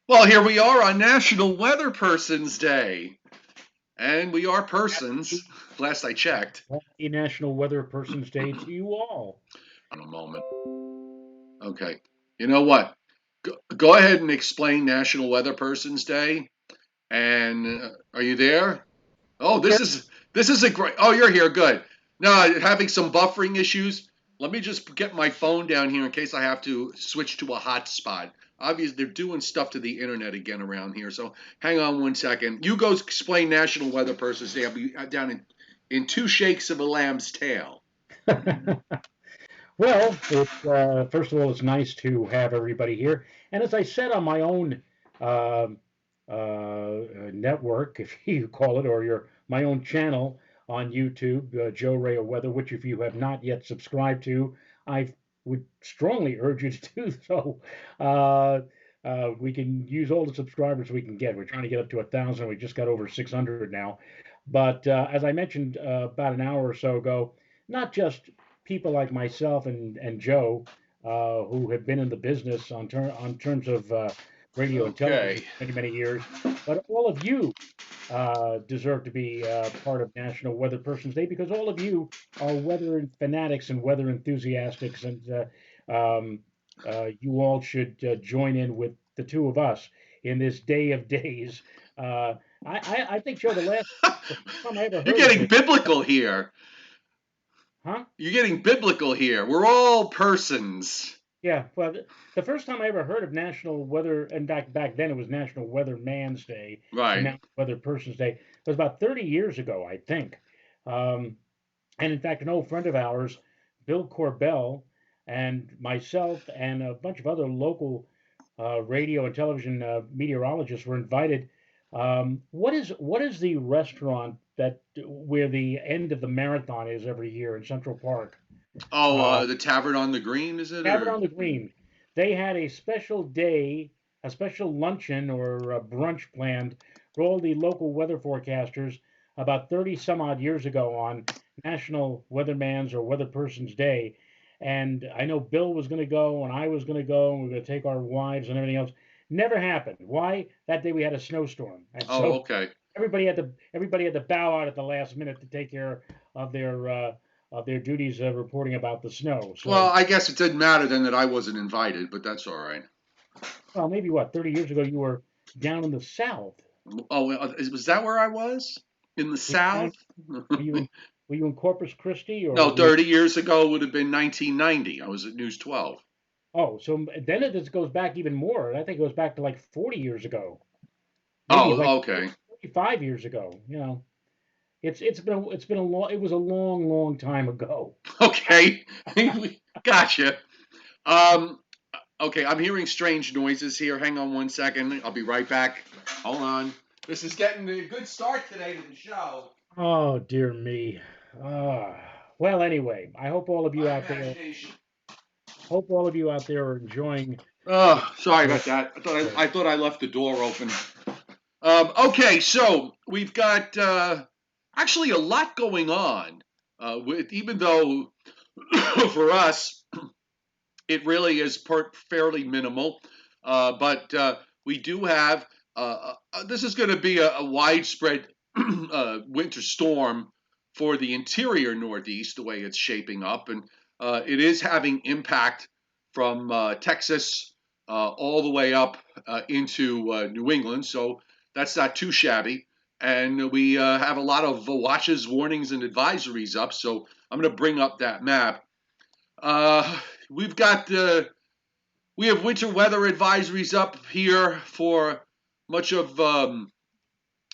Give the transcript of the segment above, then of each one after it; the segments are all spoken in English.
Well, here we are on National Weatherperson's Day. And we are persons, last I checked. Happy National Weather Person's Day to you all. On a moment. Okay. You know what? Go ahead and explain National Weatherperson's Day. And are you there? Oh, Here, this is a great. Oh, you're here. Good. No, having some buffering issues. Let me just get my phone down here in case I have to switch to a hotspot. Obviously, they're doing stuff to the internet again around here. So hang on one second. You go explain National Weather Person's Day. I'll be down in two shakes of a lamb's tail. well, first of all, it's nice to have everybody here. And as I said on my own uh, network, if you call it, or my own channel on YouTube, Joe Ray of Weather, which if you have not yet subscribed to, I would strongly urge you to do so. Uh, we can use all the subscribers we can get. We're trying to get up to 1,000. We just got over 600 now. But as I mentioned about an hour or so ago, not just people like myself and Joe, who have been in the business on terms of radio and television Okay. for many, many years, but all of you deserve to be part of National Weather Person's Day because all of you are weather fanatics and weather enthusiasts, and you all should join in with the two of us in this day of days. Uh, I think, Joe, the first time I ever You're heard of getting it, biblical here. huh? You're getting biblical here. We're all persons. Yeah, well, the first time I ever heard of National Weather, and back then it was National Weather Man's Day, and Right. now Weather Person's Day. It was about 30 years ago, I think. Um, and in fact, an old friend of ours, Bill Corbell, and myself, and a bunch of other local radio and television meteorologists were invited. What is the restaurant that where the end of the marathon is every year in Central Park? Oh, Uh, the Tavern on the Green, is it? Cabin Or on the Green. They had a special day, a special luncheon or a brunch planned for all the local weather forecasters about 30 some odd years ago on National Weatherman's or Weather Person's Day. And I know Bill was going to go and I was going to go and we were going to take our wives and everything else. Never happened. Why? That day we had a snowstorm. And oh, so okay. everybody had to bow out at the last minute to take care of their duties reporting about the snow. Well, So I guess it didn't matter then that I wasn't invited, but that's all right. well, maybe what, 30 years ago you were down in the South. Oh, was that where I was? In the Were you down, South? were you in, were you in Corpus Christi or No, were you, 30 years ago would have been 1990. I was at News 12. oh, so then it goes back even more. I think it goes back to like 40 years ago, maybe like Oh, okay. 35 years ago. It's been a long, it was a long, long time ago. Okay. Gotcha. Um, okay, I'm hearing strange noises here. Hang on one second. I'll be right back. Hold on. This is getting a good start today to the show. Oh, dear me. Ah, well, anyway, I My imagination. hope all of you out there are enjoying your, Oh, sorry your about that. day. I thought I left the door open. Okay, so we've got actually a lot going on. With even though for us it really is fairly minimal, but we do have. This is going to be a widespread winter storm for the interior Northeast, the way it's shaping up, and it is having impact from Texas all the way up into New England. So that's not too shabby. And we have a lot of watches, warnings, and advisories up. So I'm going to bring up that map. Uh, we've got we have winter weather advisories up here for much of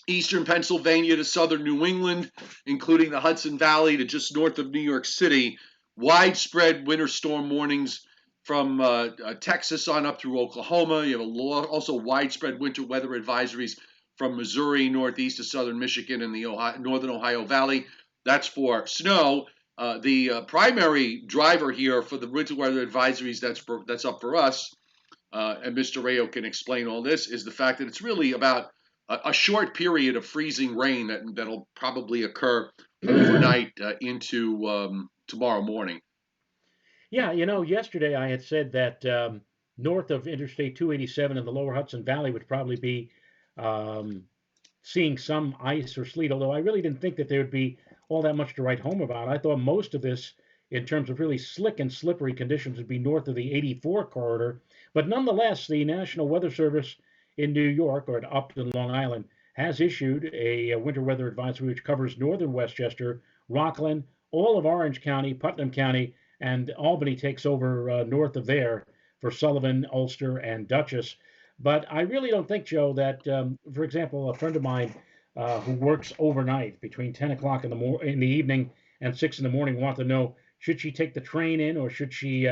eastern Pennsylvania to southern New England, including the Hudson Valley to just north of New York City. Widespread winter storm warnings from Texas on up through Oklahoma. You have also widespread winter weather advisories from Missouri northeast to southern Michigan and the northern Ohio Valley. That's for snow. The primary driver here for the winter weather advisories that's up for us, and Mr. Rayo can explain all this, is the fact that it's really about a short period of freezing rain that'll probably occur overnight into tomorrow morning. Yeah, yesterday I had said that. north of Interstate 287 in the lower Hudson Valley would probably be um, seeing some ice or sleet, although I really didn't think that there would be all that much to write home about. I thought most of this, in terms of really slick and slippery conditions, would be north of the 84 corridor. But nonetheless, the National Weather Service in New York or at Upton, Long Island, has issued a winter weather advisory which covers northern Westchester, Rockland, all of Orange County, Putnam County, and Albany takes over north of there for Sullivan, Ulster, and Dutchess. But I really don't think, Joe, that, for example, a friend of mine who works overnight between 10 o'clock in the evening and 6 in the morning want to know, should she take the train in or should she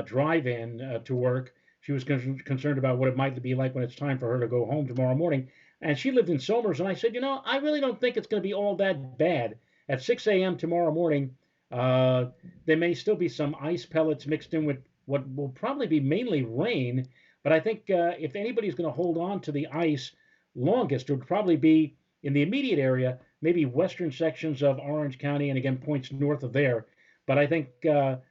drive in to work? She was concerned about what it might be like when it's time for her to go home tomorrow morning. And she lived in Somers, and I said, I really don't think it's going to be all that bad. At 6 a.m. tomorrow morning, uh, there may still be some ice pellets mixed in with what will probably be mainly rain, but I think if anybody's going to hold on to the ice longest, it would probably be in the immediate area, maybe western sections of Orange County, and again points north of there. But I think the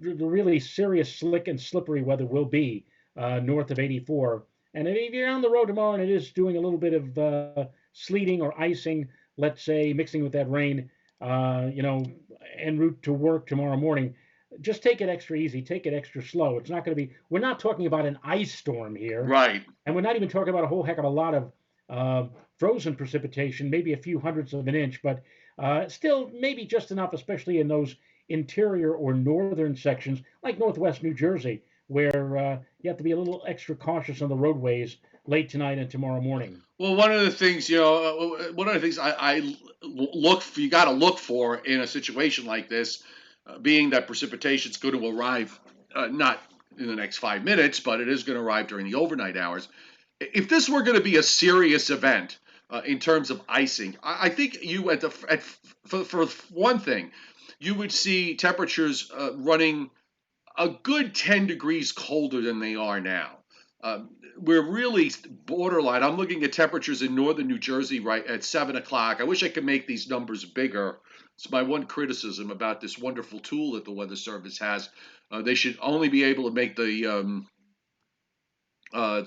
really serious slick and slippery weather will be north of 84. And if you're on the road tomorrow and it is doing a little bit of sleeting or icing, let's say mixing with that rain, en route to work tomorrow morning, just take it extra easy, take it extra slow. It's not going to be, we're not talking about an ice storm here, Right. and we're not even talking about a whole heck of a lot of frozen precipitation, maybe a few hundredths of an inch, but still maybe just enough, especially in those interior or northern sections like northwest New Jersey, where you have to be a little extra cautious on the roadways late tonight and tomorrow morning. Well, one of the things, one of the things I look for, you got to look for in a situation like this, being that precipitation is going to arrive not in the next 5 minutes, but it is going to arrive during the overnight hours. If this were going to be a serious event in terms of icing, I think you for one thing, you would see temperatures running a good 10 degrees colder than they are now. We're really borderline. I'm looking at temperatures in northern New Jersey right at 7 o'clock. I wish I could make these numbers bigger. It's my one criticism about this wonderful tool that the Weather Service has. They should only be able to make the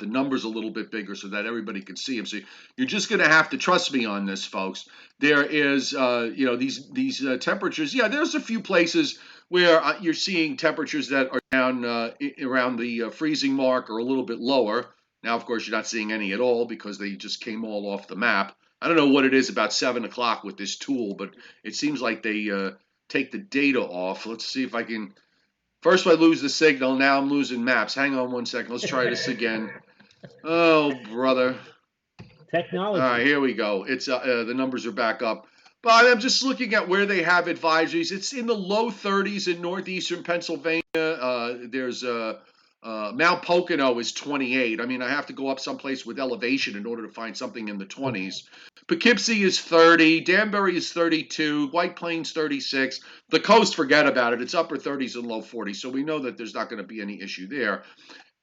numbers a little bit bigger so that everybody can see them. So you're just going to have to trust me on this, folks. There is, these temperatures. Yeah, there's a few places where you're seeing temperatures that are down around the freezing mark or a little bit lower. Now, of course, you're not seeing any at all because they just came all off the map. I don't know what it is about 7 o'clock with this tool, but it seems like they take the data off. Let's see if I can. First, I lose the signal. Now I'm losing maps. Hang on one second. Let's try this again. Oh, brother. All right, Technology. here we go. It's the numbers are back up. But I'm just looking at where they have advisories. It's in the low 30s in northeastern Pennsylvania. There's Mount Pocono is 28. I mean, I have to go up someplace with elevation in order to find something in the 20s. Poughkeepsie is 30. Danbury is 32. White Plains 36. The coast, forget about it. It's upper 30s and low 40s. So we know that there's not going to be any issue there.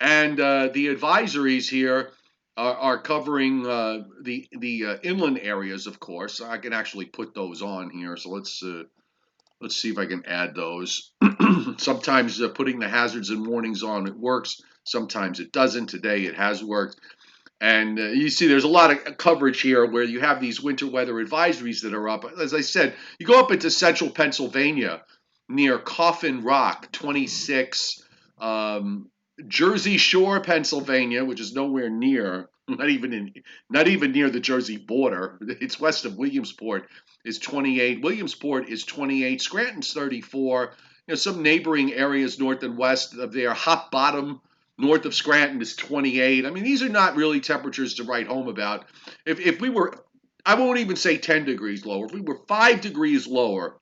And the advisories here are covering the inland areas, of course. I can actually put those on here. So let's see if I can add those. Sometimes putting the hazards and warnings on, it works. Sometimes it doesn't. Today it has worked. And you see there's a lot of coverage here where you have these winter weather advisories that are up. As I said, you go up into central Pennsylvania near Coffin Rock, 26. Jersey Shore, Pennsylvania, which is nowhere near, not even near the Jersey border. It's west of Williamsport, is 28. Williamsport is 28. Scranton's 34. Some neighboring areas north and west of there. Hot Bottom, north of Scranton, is 28. I mean, these are not really temperatures to write home about. If we were, I won't even say 10 degrees lower. If we were 5 degrees lower,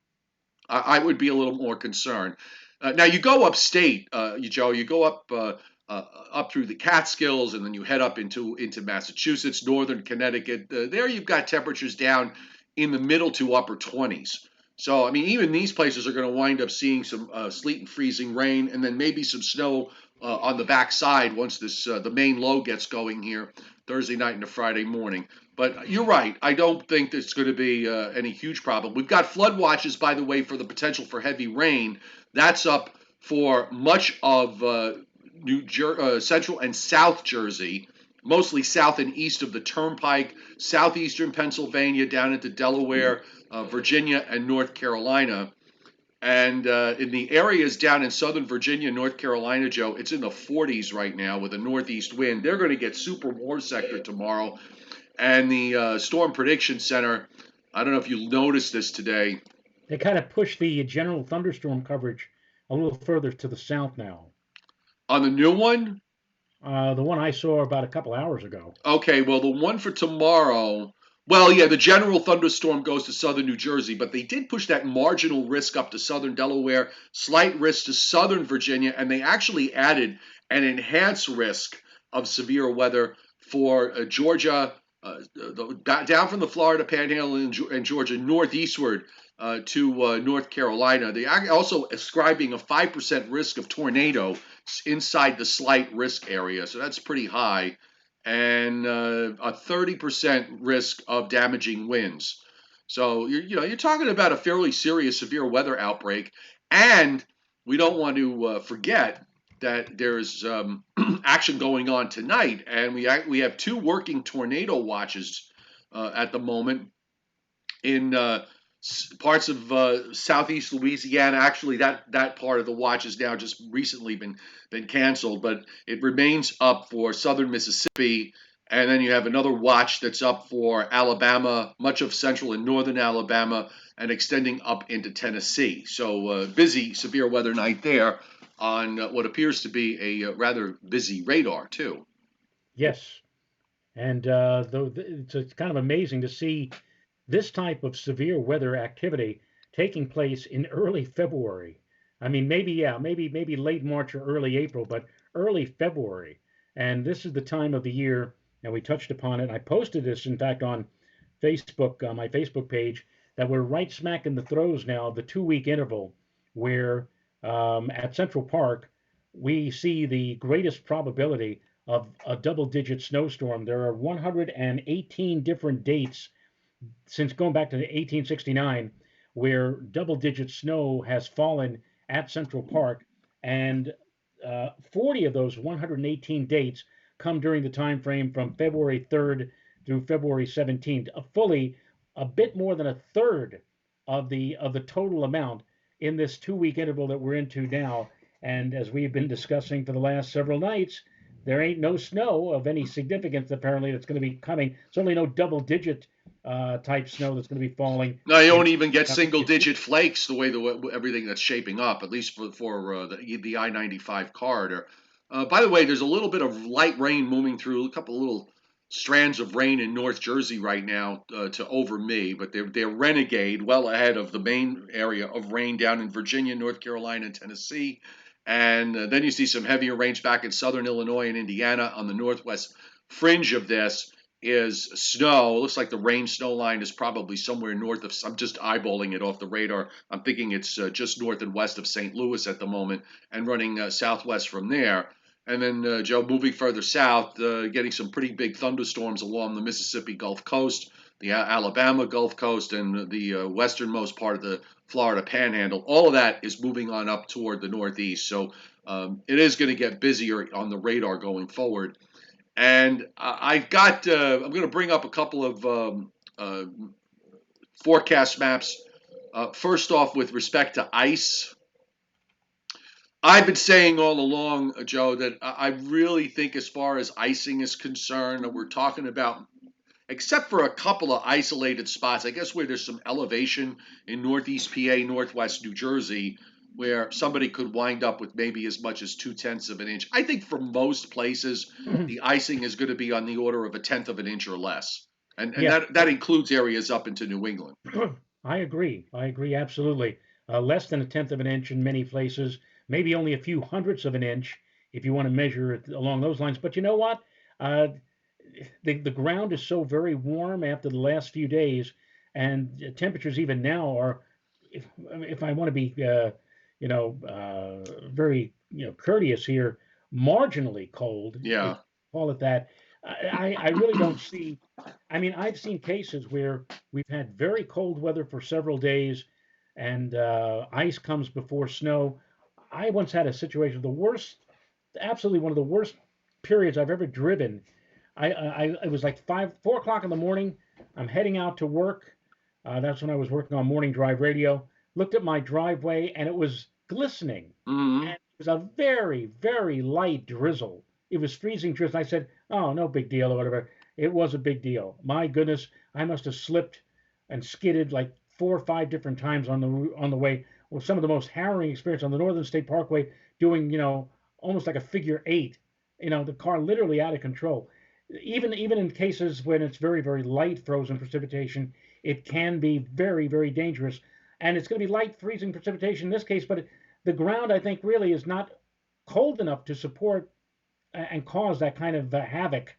I would be a little more concerned. Now you go upstate, Joe. You go up through the Catskills, and then you head up into Massachusetts, northern Connecticut. There you've got temperatures down in the middle to upper 20s. So I mean, even these places are going to wind up seeing some sleet and freezing rain, and then maybe some snow on the backside once the main low gets going here Thursday night into Friday morning. But you're right. I don't think there's going to be any huge problem. We've got flood watches, by the way, for the potential for heavy rain. That's up for much of Central and South Jersey, mostly south and east of the Turnpike, southeastern Pennsylvania down into Delaware, Virginia, and North Carolina. And in the areas down in southern Virginia, North Carolina, Joe, it's in the 40s right now with a northeast wind. They're going to get super warm sector tomorrow. And the Storm Prediction Center, I don't know if you noticed this today. They kind of push the general thunderstorm coverage a little further to the south now. On the new one, The one I saw about a couple hours ago. okay, well, the one for tomorrow, well, yeah, the general thunderstorm goes to southern New Jersey, but they did push that marginal risk up to southern Delaware, slight risk to southern Virginia, and they actually added an enhanced risk of severe weather for Georgia, down from the Florida Panhandle and Georgia northeastward to North Carolina. They are also ascribing a 5% risk of tornado inside the slight risk area, so that's pretty high, and a 30% risk of damaging winds. So you're talking about a fairly serious severe weather outbreak, and we don't want to forget that there's action going on tonight, and we have two working tornado watches at the moment in parts of southeast Louisiana. Actually, that part of the watch has now just recently been canceled, but it remains up for southern Mississippi. And then you have another watch that's up for Alabama, much of central and northern Alabama, and extending up into Tennessee. So busy severe weather night there on what appears to be a rather busy radar too. Yes, and it's kind of amazing to see this type of severe weather activity taking place in early February. I mean, maybe yeah, maybe late March or early April, but early February. And this is the time of the year, and we touched upon it. I posted this, in fact, on Facebook, on my Facebook page, that we're right smack in the throes now of the 2 week interval where at Central Park we see the greatest probability of a double digit snowstorm. There are 118 different dates since going back to 1869, where double digit snow has fallen at Central Park, and 40 of those 118 dates come during the time frame from February 3rd through February 17th, a bit more than a third of the total amount in this 2 week interval that we're into now. And as we've been discussing for the last several nights, there ain't no snow of any significance apparently that's going to be coming. Certainly no double digit type snow that's going to be falling. No, you In don't even get single digit flakes the way everything that's shaping up, at least for the I-95 corridor. By the way, there's a little bit of light rain moving through, a couple of little strands of rain in North Jersey right now to over me, but they're renegade well ahead of the main area of rain down in Virginia, North Carolina, and Tennessee. And then you see some heavier rains back in southern Illinois and Indiana on the northwest fringe of this is snow. It looks like the rain snow line is probably somewhere north of, I'm just eyeballing it off the radar. I'm thinking it's just north and west of St. Louis at the moment and running southwest from there. And then, Joe, moving further south, getting some pretty big thunderstorms along the Mississippi Gulf Coast, the Alabama Gulf Coast, and the westernmost part of the Florida Panhandle. All of that is moving on up toward the northeast. So it is going to get busier on the radar going forward. And I've got, I'm going to bring up a couple of forecast maps. First off, with respect to ice, I've been saying all along, Joe, that I really think as far as icing is concerned, that we're talking about, except for a couple of isolated spots, I guess where there's some elevation in northeast PA, northwest New Jersey, where somebody could wind up with maybe as much as 2/10 of an inch. I think for most places, the icing is going to be on the order of a tenth of an inch or less. And Yes, that includes areas up into New England. I agree. I agree absolutely. Less than a tenth of an inch in many places, maybe only a few hundredths of an inch if you want to measure it along those lines. But you know what? Uh, the ground is so very warm after the last few days, and temperatures even now are, if I want to be, very courteous here, marginally cold, if Yeah. you call it that. I really don't see. I mean, I've seen cases where we've had very cold weather for several days, and ice comes before snow. I once had a situation, the worst absolutely one of the worst periods I've ever driven. It was like 4 o'clock in the morning. I'm heading out to work. That's when I was working on morning drive radio. Looked at my driveway and it was glistening. Hmm. And it was a very, very light drizzle. It was freezing drizzle. I said, "Oh, no big deal," or whatever. It was a big deal. My goodness, I must have slipped and skidded like 4 or 5 different times on the way. Well, some of the most harrowing experience on the Northern State Parkway, doing almost like a figure eight. The car literally out of control. Even in cases when it's very, very light frozen precipitation, it can be very, very dangerous. And it's going to be light freezing precipitation in this case, but the ground, I think, really is not cold enough to support and cause that kind of havoc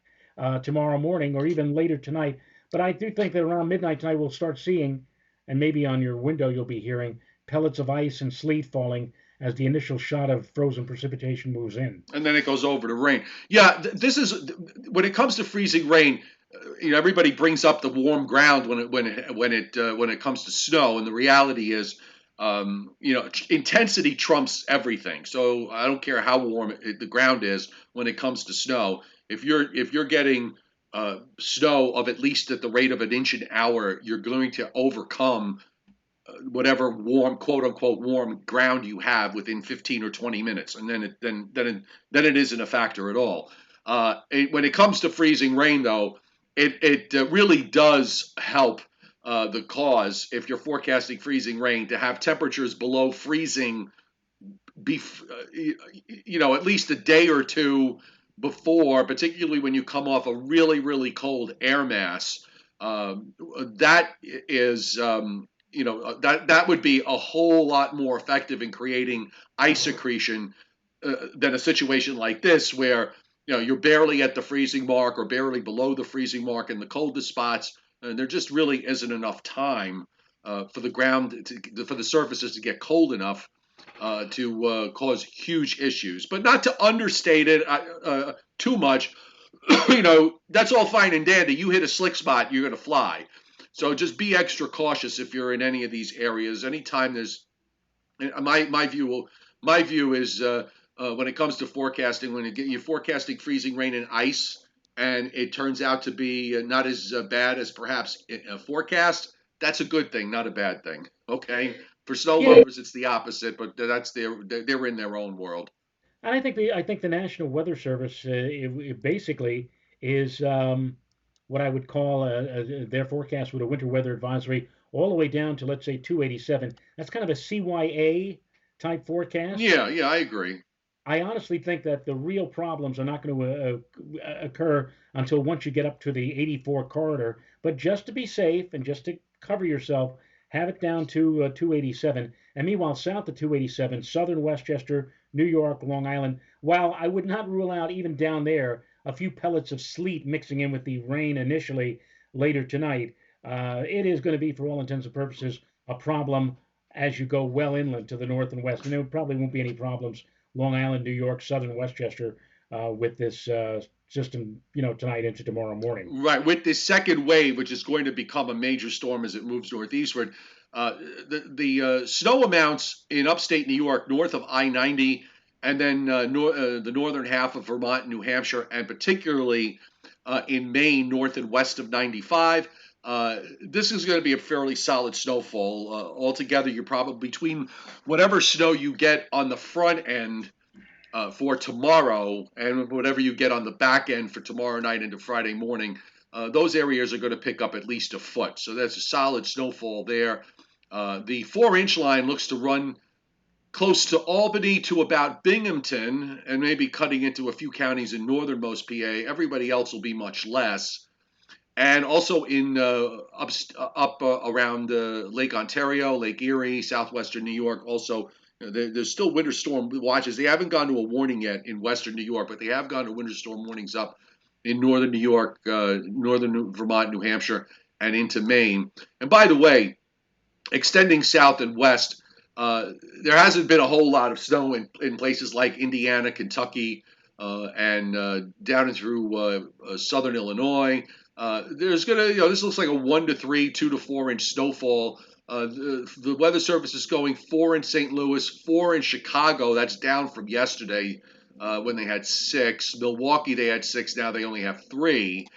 tomorrow morning or even later tonight. But I do think that around midnight tonight we'll start seeing, and maybe on your window you'll be hearing pellets of ice and sleet falling as the initial shot of frozen precipitation moves in. And then it goes over to rain. Yeah, this is when it comes to freezing rain. Everybody brings up the warm ground when it comes to snow, and the reality is, intensity trumps everything. So I don't care how warm the ground is when it comes to snow. If you're getting snow of at least at the rate of an inch an hour, you're going to overcome whatever warm, quote unquote, warm ground you have within 15 or 20 minutes, and then it isn't a factor at all. When it comes to freezing rain, though, it really does help the cause if you're forecasting freezing rain to have temperatures below freezing, at least a day or two before, particularly when you come off a really, really cold air mass. That is that would be a whole lot more effective in creating ice accretion than a situation like this where you're barely at the freezing mark or barely below the freezing mark in the coldest spots, and there just really isn't enough time for the ground for the surfaces to get cold enough to cause huge issues. But not to understate it too much, that's all fine and dandy. You hit a slick spot, you're going to fly. So just be extra cautious if you're in any of these areas. Anytime there's my view is when it comes to forecasting, when you're forecasting freezing rain and ice, and it turns out to be not as bad as perhaps forecast, that's a good thing, not a bad thing. Okay, for snow Yeah, lovers, it's the opposite, but they're in their own world. and I think the National Weather Service it basically is what I would call their forecast with a winter weather advisory all the way down to, let's say, 287. That's kind of a CYA type forecast. Yeah, yeah, I agree. I honestly think that the real problems are not going to occur until once you get up to the 84 corridor. But just to be safe and just to cover yourself, have it down to 287. And meanwhile, south of 287, southern Westchester, New York, Long Island, while I would not rule out even down there a few pellets of sleet mixing in with the rain initially later tonight, it is going to be, for all intents and purposes, a problem as you go well inland to the north and west. And there probably won't be any problems Long Island, New York, southern Westchester with this system, tonight into tomorrow morning. Right, with this second wave, which is going to become a major storm as it moves northeastward, uh, the snow amounts in upstate New York, north of I-90, and then the northern half of Vermont and New Hampshire, and particularly in Maine, north and west of 95. This is going to be a fairly solid snowfall. Altogether, you're probably between whatever snow you get on the front end for tomorrow and whatever you get on the back end for tomorrow night into Friday morning, those areas are going to pick up at least a foot. So that's a solid snowfall there. The 4-inch line looks to run close to Albany to about Binghamton and maybe cutting into a few counties in northernmost PA. Everybody else will be much less. And also in up around Lake Ontario, Lake Erie, southwestern New York, also there's still winter storm watches. They haven't gone to a warning yet in western New York, but they have gone to winter storm warnings up in northern New York, northern Vermont, New Hampshire, and into Maine. And by the way, extending south and west, there hasn't been a whole lot of snow in places like Indiana, Kentucky, and down and through southern Illinois. There's gonna, this looks like a 1 to 3, 2 to 4 inch snowfall. The Weather Service is going 4 in St. Louis, 4 in Chicago. That's down from yesterday. when they had 6. Milwaukee, they had 6. Now they only have 3.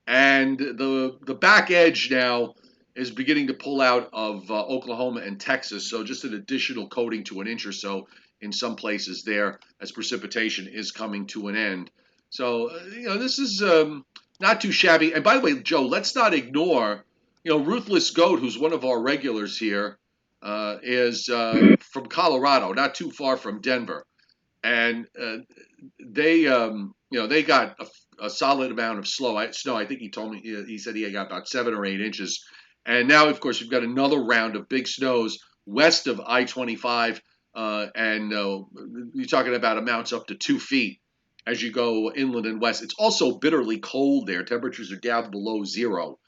And the back edge now is beginning to pull out of Oklahoma and Texas. So just an additional coating to an inch or so in some places there as precipitation is coming to an end. So, this is not too shabby. And by the way, Joe, let's not ignore, Ruthless Goat, who's one of our regulars here, is from Colorado, not too far from Denver. And they got a solid amount of snow. I think he told me, he said he got about 7 or 8 inches. And now, of course, we've got another round of big snows west of I-25, and you're talking about amounts up to 2 feet as you go inland and west. It's also bitterly cold there. Temperatures are down below zero.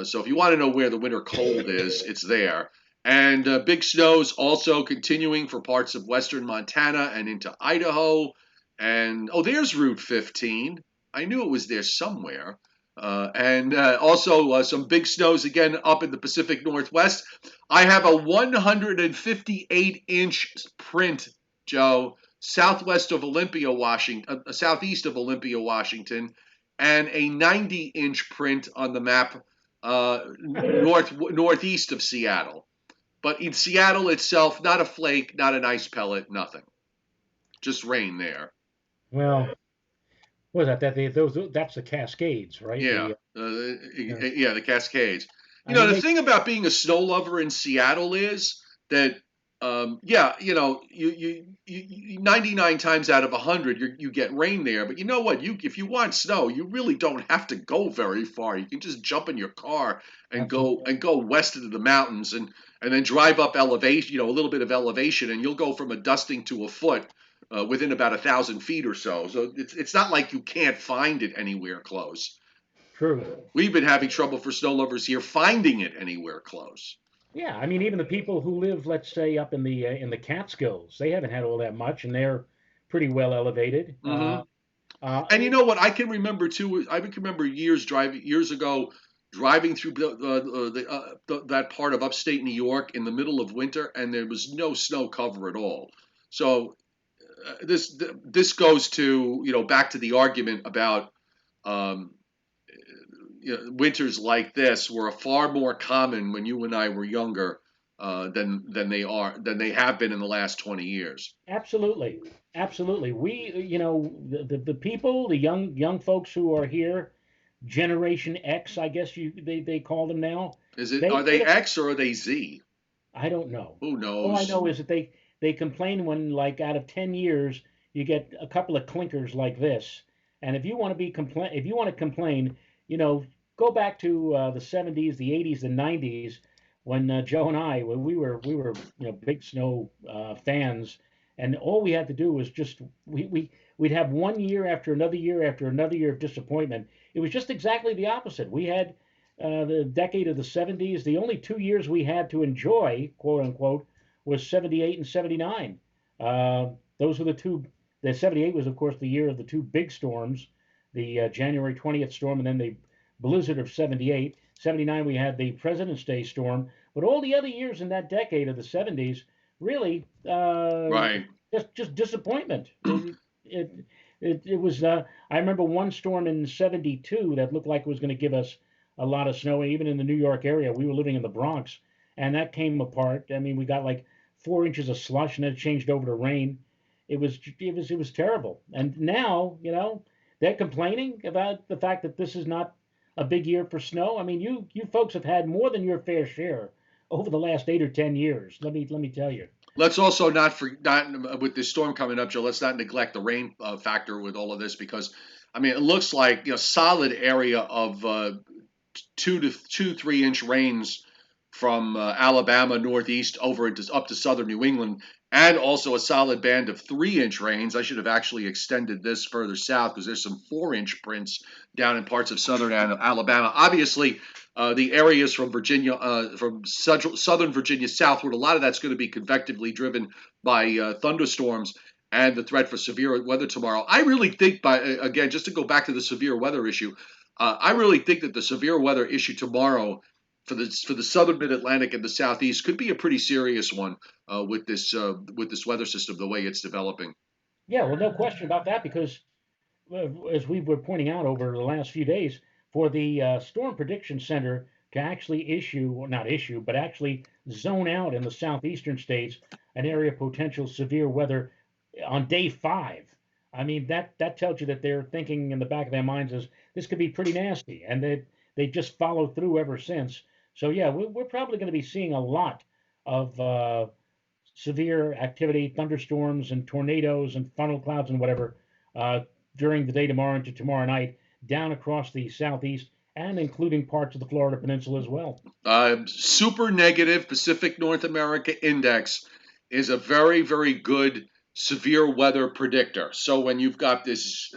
So if you want to know where the winter cold is, it's there. And big snows also continuing for parts of western Montana and into Idaho. And there's Route 15. I knew it was there somewhere. And also some big snows again up in the Pacific Northwest. I have a 158-inch print, Joe, southeast of Olympia, Washington, and a 90-inch print on the map northeast of Seattle. But in Seattle itself, not a flake, not an ice pellet, nothing. Just rain there. Well, what is that? That's the Cascades, right? Yeah, Uh, yeah, the Cascades. I mean The they thing about being a snow lover in Seattle is that, yeah, 99 times out of 100 you get rain there. But you know what? If you want snow, you really don't have to go very far. You can just jump in your car and absolutely. go west into the mountains and then drive up elevation, a little bit of elevation, and you'll go from a dusting to a foot. Within about 1,000 feet or so, so it's not like you can't find it anywhere close. True. We've been having trouble for snow lovers here finding it anywhere close. Yeah, I mean, even the people who live, let's say, up in the Catskills, they haven't had all that much, and they're pretty well elevated. Hmm. And you It, know what? I can remember too. I can remember years ago driving through that part of upstate New York in the middle of winter, and there was no snow cover at all. So this goes to back to the argument about um, winters like this were far more common when you and I were younger than they have been in the last 20 years. absolutely, absolutely. The people, the young folks who are here, Generation X, I guess they call them now. Are They they X or are they Z? I don't know. Who All I knows? know is that they complain when, like, out of 10 years you get a couple of clinkers like this. And if you want to complain, you know, go back to the 70s, the 80s, the 90s when Joe and I when we were big snow fans, and all we had to do was just we'd have one year after another year after another year of disappointment. It was just exactly the opposite. We had the decade of the 70s. The only 2 years we had to enjoy, quote unquote, was 78 and 79. Those were the two. The 78 was, of course, the year of the two big storms, the January 20th storm and then the blizzard of 78. 79, we had the President's Day storm. But all the other years in that decade of the 70s, really, Right. just disappointment. It, it was, I remember one storm in 72 that looked like it was going to give us a lot of snow, even in the New York area. We were living in the Bronx, and that came apart. I mean, we got like 4 inches of slush, and then it changed over to rain. It was terrible. And now, they're complaining about the fact that this is not a big year for snow. I mean, you folks have had more than your fair share over the last 8 or 10 years. Let me tell you. Let's also not with this storm coming up, Joe. Let's not neglect the rain factor with all of this because, I mean, it looks like solid area of 2 to 3 inch rains from Alabama northeast over into up to southern New England, and also a solid band of 3 inch rains. I should have actually extended this further south because there's some 4 inch prints down in parts of southern Alabama. Obviously, the areas from Virginia, from southern Virginia southward, a lot of that's going to be convectively driven by thunderstorms and the threat for severe weather tomorrow. I really think, again, just to go back to the severe weather issue, I really think that the severe weather issue tomorrow for the southern mid Atlantic and the southeast could be a pretty serious one with this weather system the way it's developing. Yeah, well, no question about that because as we were pointing out over the last few days, for the Storm Prediction Center to actually issue, or not issue, but actually zone out in the southeastern states an area of potential severe weather on day 5. I mean, that tells you that they're thinking in the back of their minds is this could be pretty nasty, and they just follow through ever since. So yeah, we're probably going to be seeing a lot of severe activity, thunderstorms and tornadoes and funnel clouds and whatever uh, during the day tomorrow into tomorrow night down across the southeast and including parts of the Florida Peninsula as well. Super negative Pacific North America index is a very, very good severe weather predictor. So when you've got this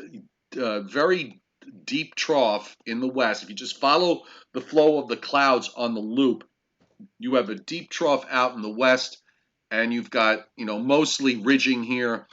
very deep trough in the west, if you just follow the flow of the clouds on the loop, you have a deep trough out in the west, and you've got mostly ridging here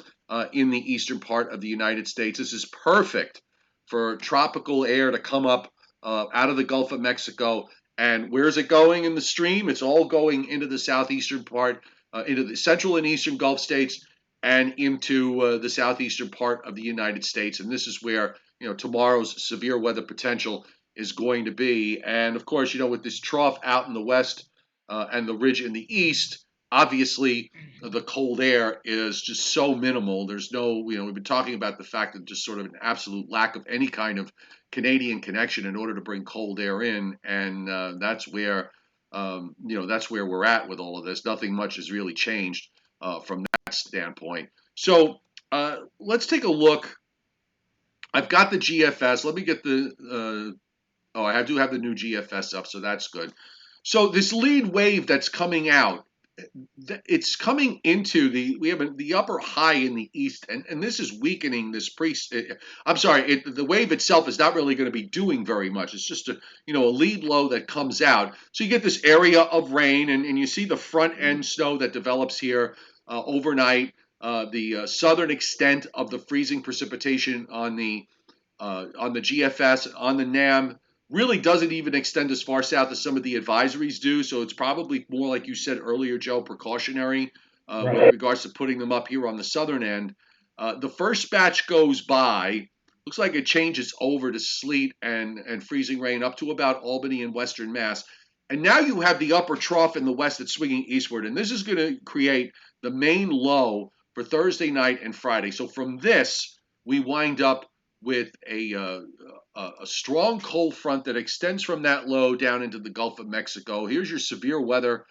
in the eastern part of the United States. This is perfect for tropical air to come up out of the Gulf of Mexico. And where's it going in the stream? It's all going into the southeastern part, into the central and eastern Gulf states, and into the southeastern part of the United States. And this is where tomorrow's severe weather potential is going to be. And of course, with this trough out in the west and the ridge in the east, obviously the cold air is just so minimal. There's no, we've been talking about the fact that just sort of an absolute lack of any kind of Canadian connection in order to bring cold air in, and that's where we're at with all of this. Nothing much has really changed from that standpoint. So let's take a look. I've got the GFS. Let me get the. I do have the new GFS up, so that's good. So this lead wave that's coming out, it's coming into we have the upper high in the east, and this is weakening this I'm sorry, the wave itself is not really going to be doing very much. It's just a lead low that comes out. So you get this area of rain, and you see the front end snow that develops here overnight. The southern extent of the freezing precipitation on the GFS, on the NAM, really doesn't even extend as far south as some of the advisories do. So it's probably more, like you said earlier, Joe, precautionary Right. with regards to putting them up here on the southern end. The first batch goes by. Looks like it changes over to sleet and freezing rain up to about Albany and Western Mass. And now you have the upper trough in the west that's swinging eastward. And this is going to create the main low for Thursday night and Friday. So from this, we wind up with a strong cold front that extends from that low down into the Gulf of Mexico. Here's your severe weather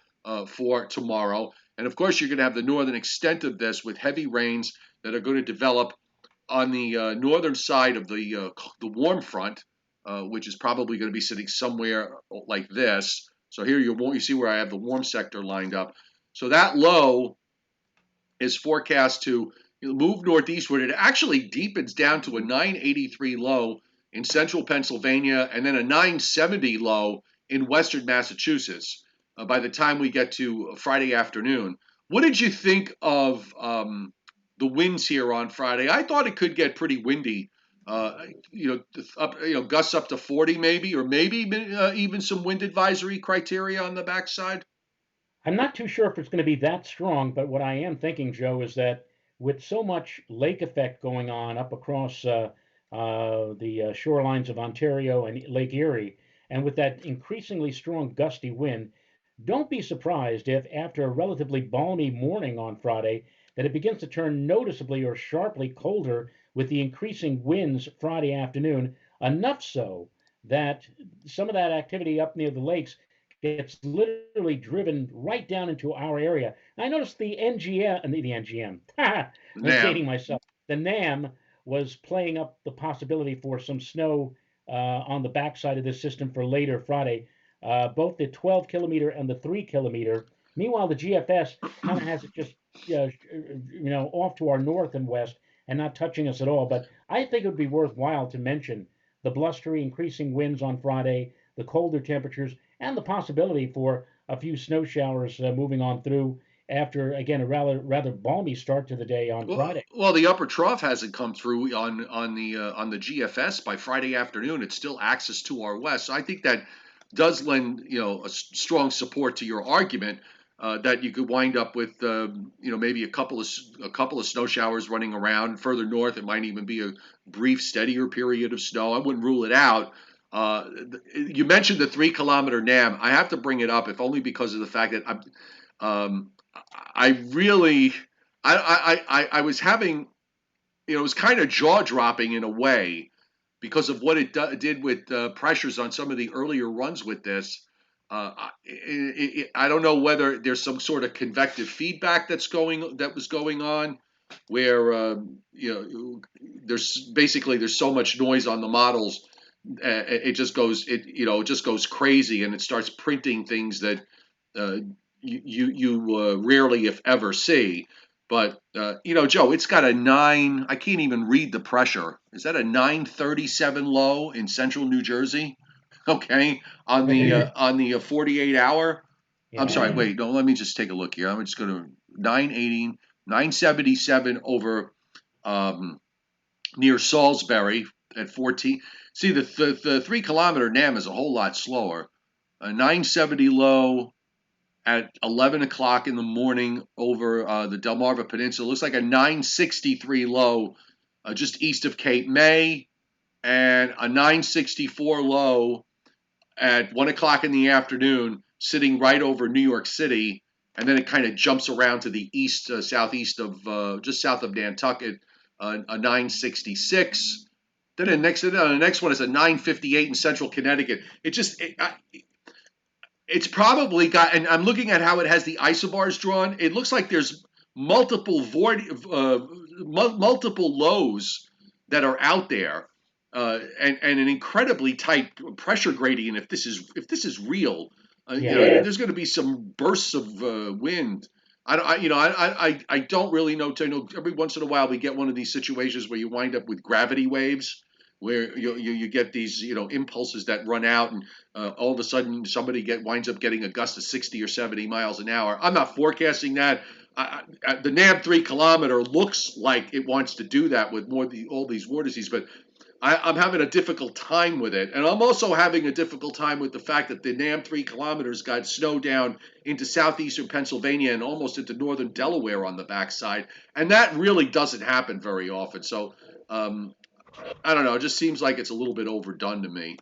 for tomorrow. And of course, you're going to have the northern extent of this with heavy rains that are going to develop on the northern side of the warm front, which is probably going to be sitting somewhere like this. So here you see where I have the warm sector lined up. So that low is forecast to move northeastward. It actually deepens down to a 983 low in central Pennsylvania and then a 970 low in western Massachusetts by the time we get to Friday afternoon. What did you think of the winds here on Friday? I thought it could get pretty windy. Gusts up to 40 maybe, or maybe even some wind advisory criteria on the backside. I'm not too sure if it's going to be that strong, but what I am thinking, Joe, is that with so much lake effect going on up across the shorelines of Ontario and Lake Erie, and with that increasingly strong gusty wind, don't be surprised if after a relatively balmy morning on Friday, that it begins to turn noticeably or sharply colder with the increasing winds Friday afternoon, enough so that some of that activity up near the lakes gets literally driven right down into our area. I noticed the NGM, the NGM, I'm Now, dating myself. The NAM was playing up the possibility for some snow on the backside of this system for later Friday, both the 12 kilometer and the 3 kilometer. Meanwhile, the GFS kind of has it just off to our north and west and not touching us at all. But I think it would be worthwhile to mention the blustery increasing winds on Friday, the colder temperatures, and the possibility for a few snow showers moving on through after again a rather balmy start to the day on Well, Friday. well, the upper trough hasn't come through on the GFS by Friday afternoon. It's still access to our west. So I think that does lend a strong support to your argument. that you could wind up with, maybe a couple of snow showers running around. Further north, it might even be a brief, steadier period of snow. I wouldn't rule it out. You mentioned the 3 kilometer NAM. I have to bring it up, if only because of the fact that um, I really, I was having, it was kind of jaw dropping in a way because of what it did with pressures on some of the earlier runs with this. I don't know whether there's some sort of convective feedback that was going on, where there's so much noise on the models, it just goes crazy, and it starts printing things that uh, you rarely, if ever, see. But Joe, it's got a 9. I can't even read the pressure. Is that a 937 low in central New Jersey? Okay, on the 48 hour. I'm sorry. Yeah. Wait, no. Let me just take a look here. I'm just going to 980, 977 over um, near Salisbury at 14. See, the 3 kilometer NAM is a whole lot slower. A 970 low at 11 o'clock in the morning over the Delmarva Peninsula. Looks like a 963 low just east of Cape May, and a 964 low at 1 o'clock in the afternoon, sitting right over New York City. And then it kind of jumps around to the east, southeast of, just south of Nantucket, a 966. Then the next one is a 958 in central Connecticut. It's probably got, and I'm looking at how it has the isobars drawn. It looks like there's multiple multiple lows that are out there, and an incredibly tight pressure gradient. If this is real, Yeah. there's going to be some bursts of wind. I don't really know. Every once in a while we get one of these situations where you wind up with gravity waves, where you get these impulses that run out, and all of a sudden somebody winds up getting a gust of 60 or 70 miles an hour. I'm not forecasting that. The NAB 3 kilometer looks like it wants to do that with all these vortices, but I'm having a difficult time with it. And I'm also having a difficult time with the fact that the NAM 3 kilometers got snow down into southeastern Pennsylvania and almost into northern Delaware on the backside. And that really doesn't happen very often. So um, I don't know. It just seems like it's a little bit overdone to me.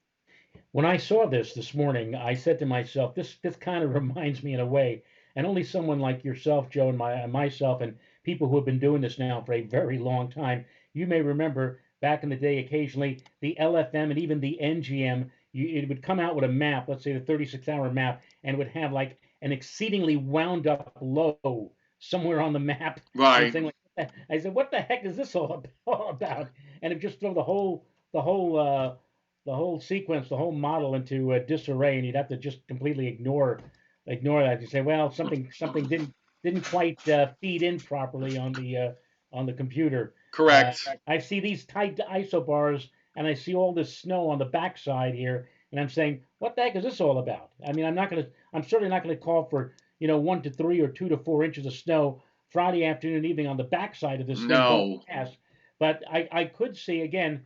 When I saw this morning, I said to myself, this kind of reminds me in a way, and only someone like yourself, Joe, and myself, and people who have been doing this now for a very long time. You may remember back in the day, occasionally the LFM and even the NGM, it would come out with a map, let's say the 36-hour map, and it would have like an exceedingly wound up low somewhere on the map, and Right. saying like, I said, what the heck is this all about? And it just throw the whole sequence, the whole model into disarray, and you'd have to just completely ignore that. You say, well, something didn't quite feed in properly on the computer. Uh, Correct. I see these tight isobars, and I see all this snow on the backside here, and I'm saying, what the heck is this all about? I mean, I'm certainly not gonna call for 1 to 3 or 2 to 4 inches of snow Friday afternoon and evening on the backside of this thing going No. past. But I could see again,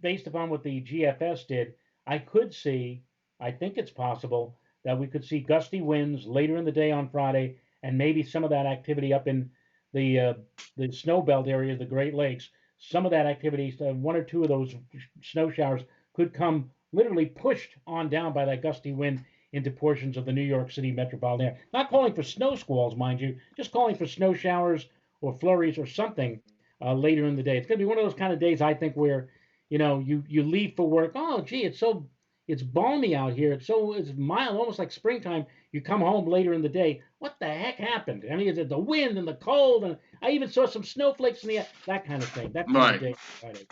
based upon what the GFS did, I could see, I think it's possible that we could see gusty winds later in the day on Friday, and maybe some of that activity up in the uh, the snow belt area, the Great Lakes. Some of that activity, 1 or 2 of those snow showers, could come literally pushed on down by that gusty wind into portions of the New York City metropolitan area. Not calling for snow squalls, mind you, just calling for snow showers or flurries or something later in the day. It's going to be one of those kind of days, I think, where you leave for work. Oh, gee, it's balmy out here. It's mild, almost like springtime. You come home later in the day. What the heck happened? I mean, is it the wind and the cold? And I even saw some snowflakes in the air. That kind of thing. That kind of Right. day. Friday.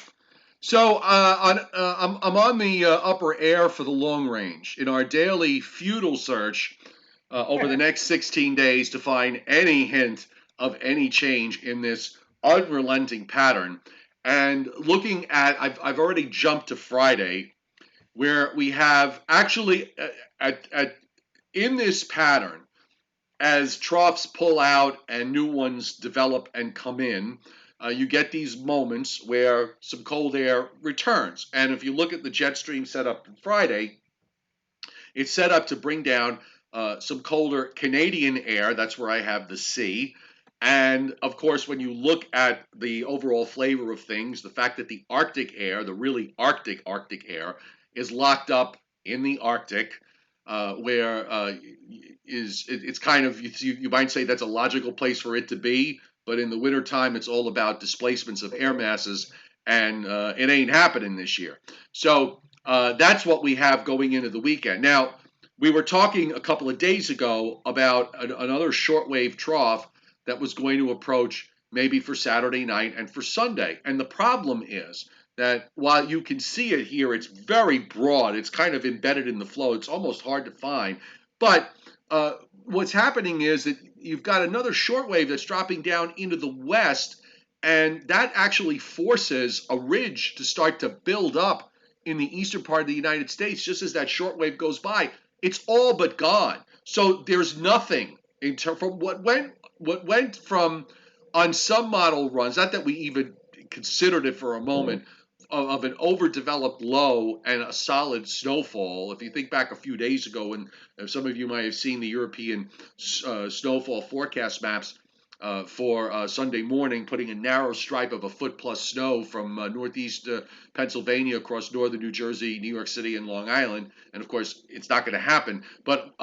So I'm on the upper air for the long range in our daily futile search over the next 16 days to find any hint of any change in this unrelenting pattern. And looking I've already jumped to Friday, where we have actually in this pattern, as troughs pull out and new ones develop and come in, you get these moments where some cold air returns. And if you look at the jet stream set up Friday, it's set up to bring down some colder Canadian air. That's where I have the sea. And of course, when you look at the overall flavor of things, the fact that the Arctic air, the really Arctic air, is locked up in the Arctic, where it's kind of you might say that's a logical place for it to be, but in the wintertime, it's all about displacements of air masses, and it ain't happening this year. So that's what we have going into the weekend. Now, we were talking a couple of days ago about another shortwave trough that was going to approach maybe for Saturday night and for Sunday. And the problem is that while you can see it here, it's very broad. It's kind of embedded in the flow. It's almost hard to find. But what's happening is that you've got another shortwave that's dropping down into the west, and that actually forces a ridge to start to build up in the eastern part of the United States just as that shortwave goes by. It's all but gone. So there's nothing in terms from what went from on some model runs, not that we even considered it for a moment, of an overdeveloped low and a solid snowfall. If you think back a few days ago, and some of you might have seen the European snowfall forecast maps for Sunday morning, putting a narrow stripe of a foot plus snow from northeast Pennsylvania across northern New Jersey, New York City, and Long Island. And of course, it's not going to happen. But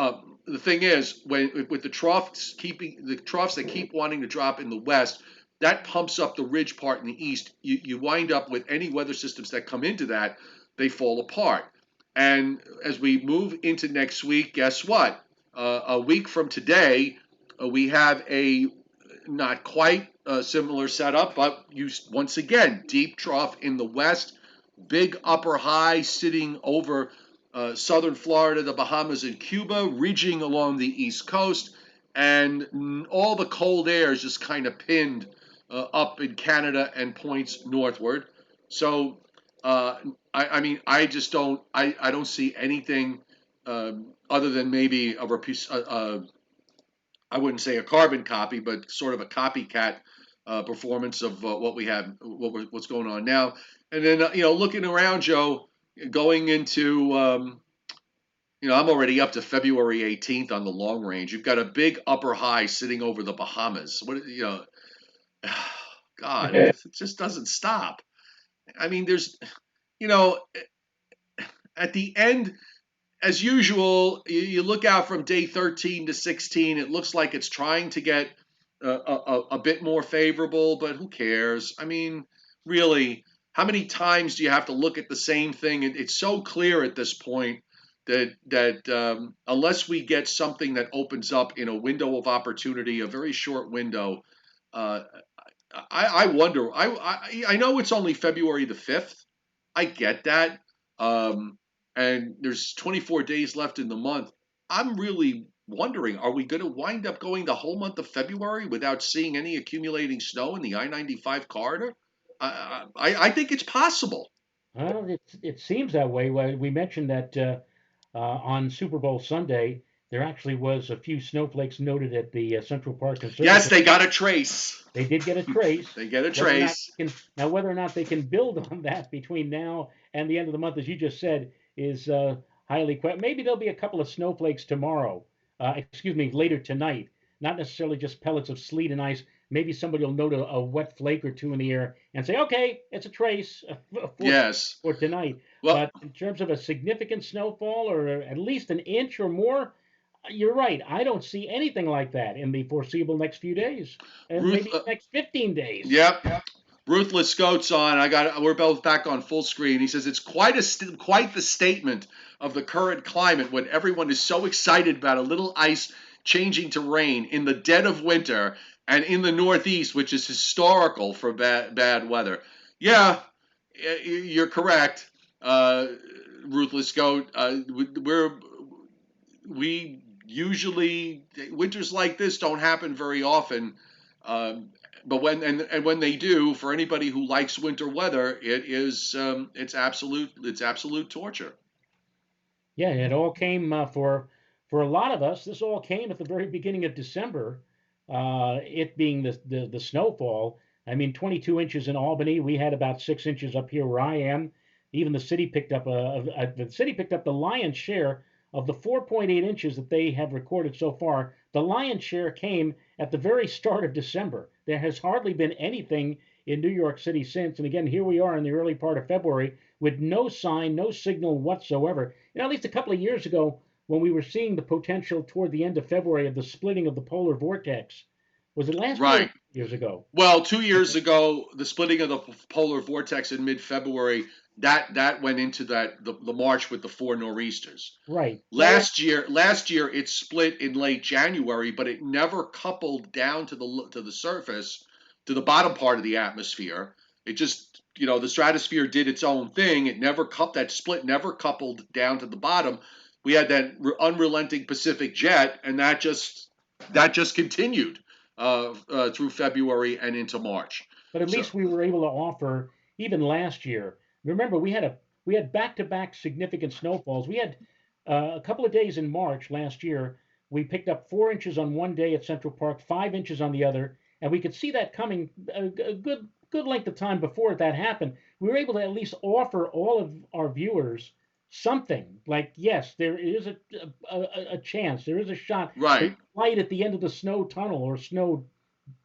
the thing is, with the troughs that keep wanting to drop in the west, that pumps up the ridge part in the east. You wind up with any weather systems that come into that, they fall apart. And as we move into next week, guess what? A week from today, we have a not quite a similar setup, but once again, deep trough in the west, big upper high sitting over southern Florida, the Bahamas, and Cuba, ridging along the east coast, and all the cold air is just kind of pinned up in Canada and points northward. So, I mean, I just I don't see anything other than maybe I wouldn't say a carbon copy, but sort of a copycat performance of what we have, what's going on now. And then, looking around, Joe, going into, I'm already up to February 18th on the long range. You've got a big upper high sitting over the Bahamas. God, it just doesn't stop. I mean, you know, at the end, as usual, you look out from day 13 to 16. It looks like it's trying to get a bit more favorable, but who cares? I mean, really, how many times do you have to look at the same thing? It's so clear at this point that unless we get something that opens up in a window of opportunity, a very short window, uh, I wonder. I know it's only February the 5th. I get that. Um, and there's 24 days left in the month. I'm really wondering, are we going to wind up going the whole month of February without seeing any accumulating snow in the I-95 corridor? I think it's possible. Well, it seems that way. Well, we mentioned that on Super Bowl Sunday, there actually was a few snowflakes noted at the Central Park Yes, Conservatory. they got a trace. They did get a trace. They get a Whether or not trace. whether or not they can build on that between now and the end of the month, as you just said, is highly questionable. Maybe there'll be a couple of snowflakes tomorrow. Excuse me, later tonight. Not necessarily just pellets of sleet and ice. Maybe somebody will note a wet flake or two in the air and say, "Okay, it's a trace for Yes. for tonight." Well, But in terms of a significant snowfall, or at least an inch or more, you're right. I don't see anything like that in the foreseeable next few days, and Ruth. maybe next 15 days. Yep. Ruthless Goats on. We're both back on full screen. He says it's quite the statement of the current climate when everyone is so excited about a little ice changing to rain in the dead of winter and in the Northeast, which is historical for bad weather. Yeah, you're correct, Ruthless Goat. We usually winters like this don't happen very often. Um, but when they do, for anybody who likes winter weather, it's absolute torture. Yeah, it all came for a lot of us. This all came at the very beginning of December. It being the snowfall. I mean, 22 inches in Albany. We had about 6 inches up here where I am. Even the city picked up the city picked up the lion's share of the 4.8 inches that they have recorded so far, the lion's share came at the very start of December. There has hardly been anything in New York City since. And again, here we are in the early part of February with no sign, no signal whatsoever. At least a couple of years ago, when we were seeing the potential toward the end of February of the splitting of the polar vortex, was it last year or Right. 2 years ago? Well, 2 years ago, the splitting of the polar vortex in mid-February, that went into the March with the four nor'easters. Right. Well, Last year it split in late January, but it never coupled down to the surface, to the bottom part of the atmosphere. It just, the stratosphere did its own thing. That split never coupled down to the bottom. We had that unrelenting Pacific jet, and that just continued through February and into March. but at So least we were able to offer even last year. Remember, we had back-to-back significant snowfalls. We had a couple of days in March last year. We picked up 4 inches on one day at Central Park, 5 inches on the other, and we could see that coming a good length of time before that happened. We were able to at least offer all of our viewers something like, yes, there is a chance, there is a shot, there is right, light at the end of the snow tunnel or snow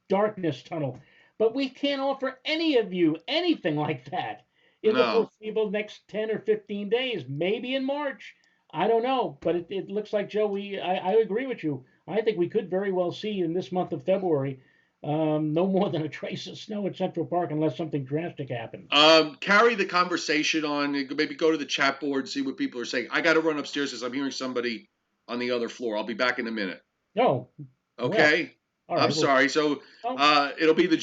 darkness tunnel. But we can't offer any of you anything like that in the no. foreseeable next 10 or 15 days, maybe in March. I don't know, but it looks like, Joe, I agree with you. I think we could very well see in this month of February no more than a trace of snow at Central Park unless something drastic happens. Carry the conversation on. Maybe go to the chat board, see what people are saying. I got to run upstairs because I'm hearing somebody on the other floor. I'll be back in a minute. Oh, well, Okay. all I'm right. Well, sorry. So oh, it'll be the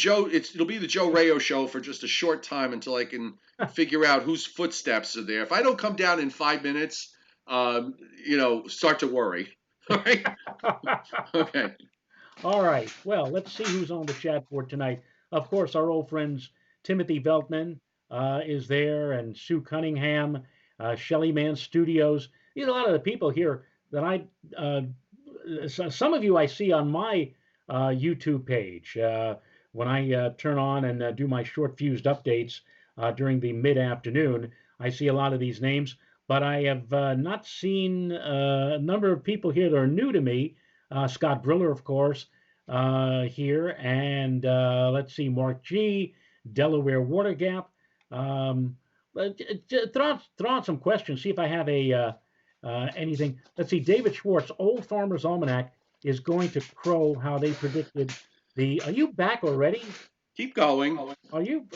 Joe Rayo show for just a short time until I can figure out whose footsteps are there. If I don't come down in 5 minutes, start to worry. All right. Okay. all right. Well, let's see who's on the chat board tonight. Of course, our old friends Timothy Veltman is there, and Sue Cunningham, Shelly Man Studios. A lot of the people here that some of you I see on my YouTube page when I turn on and do my short fused updates during the mid afternoon. I see a lot of these names, but I have not seen a number of people here that are new to me. Scott Briller, of course, here, and let's see, Mark G, Delaware Water Gap. Throw out some questions, see if I have anything. Let's see, David Schwartz, Old Farmer's Almanac is going to crow how they predicted the. Are you back already? Keep going. Are you?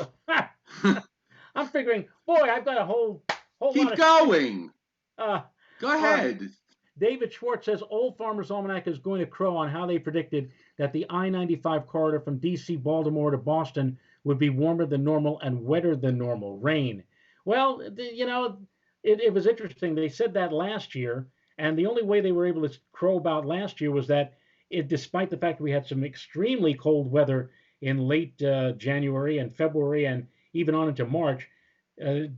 I'm figuring, boy, I've got a whole lot Keep of. going. Uh, Go all right. ahead. David Schwartz says Old Farmer's Almanac is going to crow on how they predicted that the I-95 corridor from D.C., Baltimore to Boston would be warmer than normal and wetter than normal, rain. Well, it was interesting. They said that last year, and the only way they were able to crow about last year was that despite the fact we had some extremely cold weather in late January and February and even on into March,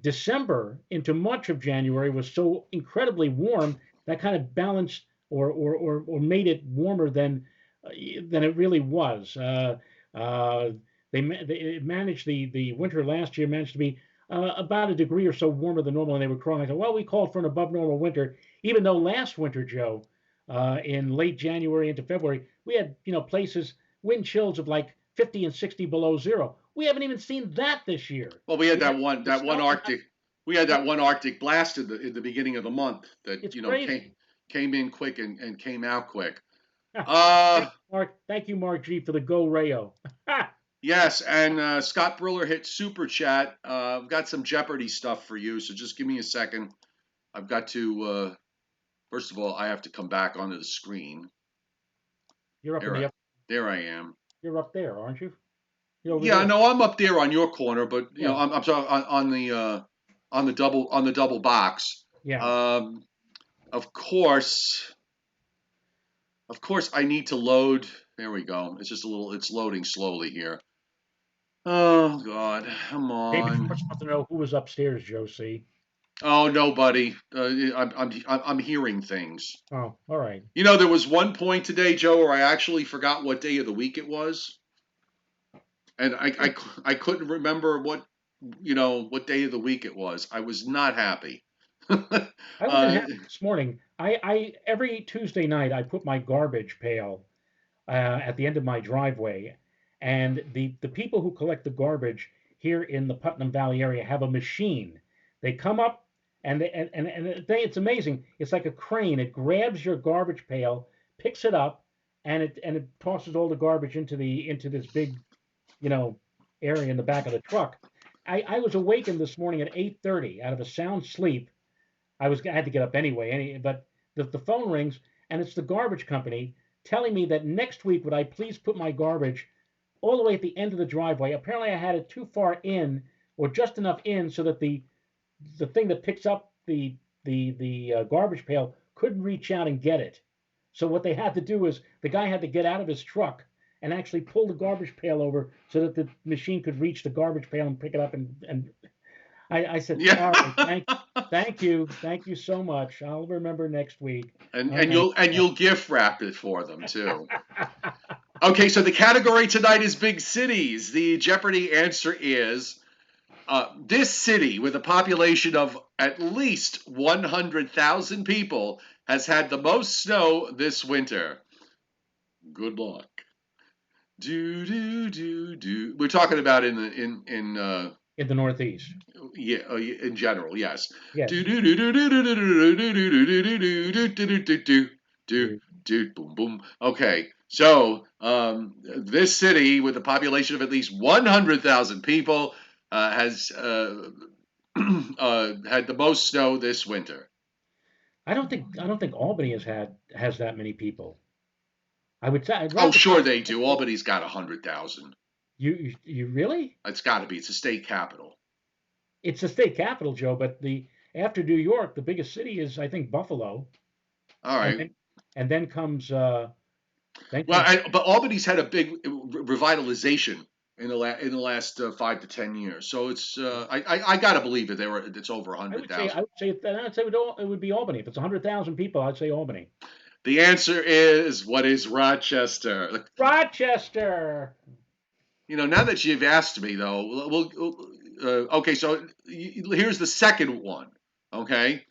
December into much of January was so incredibly warm that kind of balanced or made it warmer than it really was. Uh, they managed the winter last year managed to be about a degree or so warmer than normal, and they were crawling. I said, well, we called for an above normal winter, even though last winter, Joe, in late January into February, we had places wind chills of like 50 and 60 below zero. We haven't even seen that this year. Well, we had We that had one the that one snow. Arctic we had that one Arctic blast in the beginning of the month that It's came crazy. came in quick and came out quick. Thank Uh you, Mark. Thank you, Mark G, for the Go Rayo. yes, and Scott Briller hit super chat. I've got some Jeopardy stuff for you, so just give me a second. I've got to first of all, I have to come back onto the screen. You're up in There the I up. there I am. You're up there, aren't you? You're over Yeah, I there. know I'm up there on your corner, but Yeah. I'm talking on the double box. Yeah. Um, of course, I need to load. There we go. It's loading slowly here. Oh God, come David on. Schwartz wants to know who was upstairs, Joe C. Oh, nobody. I'm hearing things. Oh, all right. There was one point today, Joe, where I actually forgot what day of the week it was, and I couldn't remember what day of the week it was. I was not happy. I was in uh, Hannibal this morning. I every Tuesday night I put my garbage pail at the end of my driveway, and the people who collect the garbage here in the Putnam Valley area have a machine. They come up it's amazing. It's like a crane. It grabs your garbage pail, picks it up, and it tosses all the garbage into this big, you know, area in the back of the truck. I was awakened this morning at 8:30 out of a sound sleep. I had to get up anyway, but the phone rings and it's the garbage company telling me that next week would I please put my garbage all the way at the end of the driveway. Apparently, I had it too far in or just enough in so that the thing that picks up the garbage pail couldn't reach out and get it. So what they had to do is the guy had to get out of his truck and actually pull the garbage pail over so that the machine could reach the garbage pail and pick it up. And I said, all right, yeah. thank you so much. I'll remember next week. and All and right. you'll gift wrap it for them too. Okay, so the category tonight is big cities. The Jeopardy answer is this city, with a population of at least 100,000 people, has had the most snow this winter. Good luck. Do do do do. We're talking about in the in In the Northeast. yeah, in general, yes. Do Yes. do do do do do do do do do do do do do do do Do- do boom boom. Okay, so this city with a population of at least 100,000 people has had the most snow this winter. I don't think Albany has that many people. I would say right Oh, at the top sure of they my do. head. Albany's got 100,000. You really? It's got to be. It's a state capital. It's the state capital, Joe, but the after New York, the biggest city is I think Buffalo, All and right. then Well, comes but Albany's had a big revitalization in the last 5 to 10 years. So it's I gotta believe that it's over a I hundred would say I thousand. would say I'd say it would be Albany. If it's 100,000 people, I'd say Albany. The answer is what is Rochester? Rochester. Now that you've asked me though, okay. So here's the second one. Okay,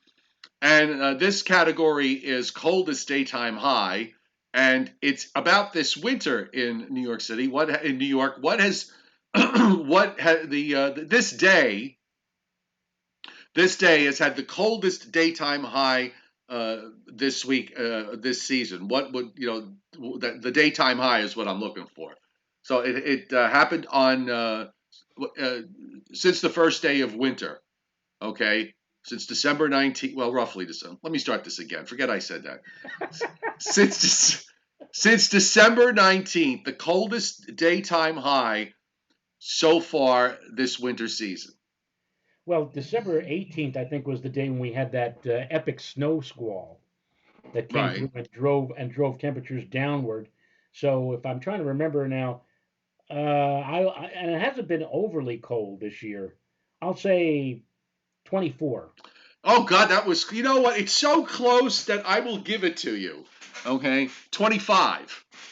and this category is coldest daytime high, and it's about this winter in New York City. What in New York? What has what ha, the this day has had the coldest daytime high this week this season? What would the daytime high is what I'm looking for. So it happened on uh, since the first day of winter. Okay, since December 19th, well, roughly December. Let me start this again. Forget I said that. Since since December 19th, the coldest daytime high so far this winter season. Well, December 18th, I think, was the day when we had that epic snow squall that came Right. through and drove temperatures downward. So if I'm trying to remember now, and it hasn't been overly cold this year. I'll say 24, Oh God, that was, you know what? It's so close that I will give it to you. Okay, 25 on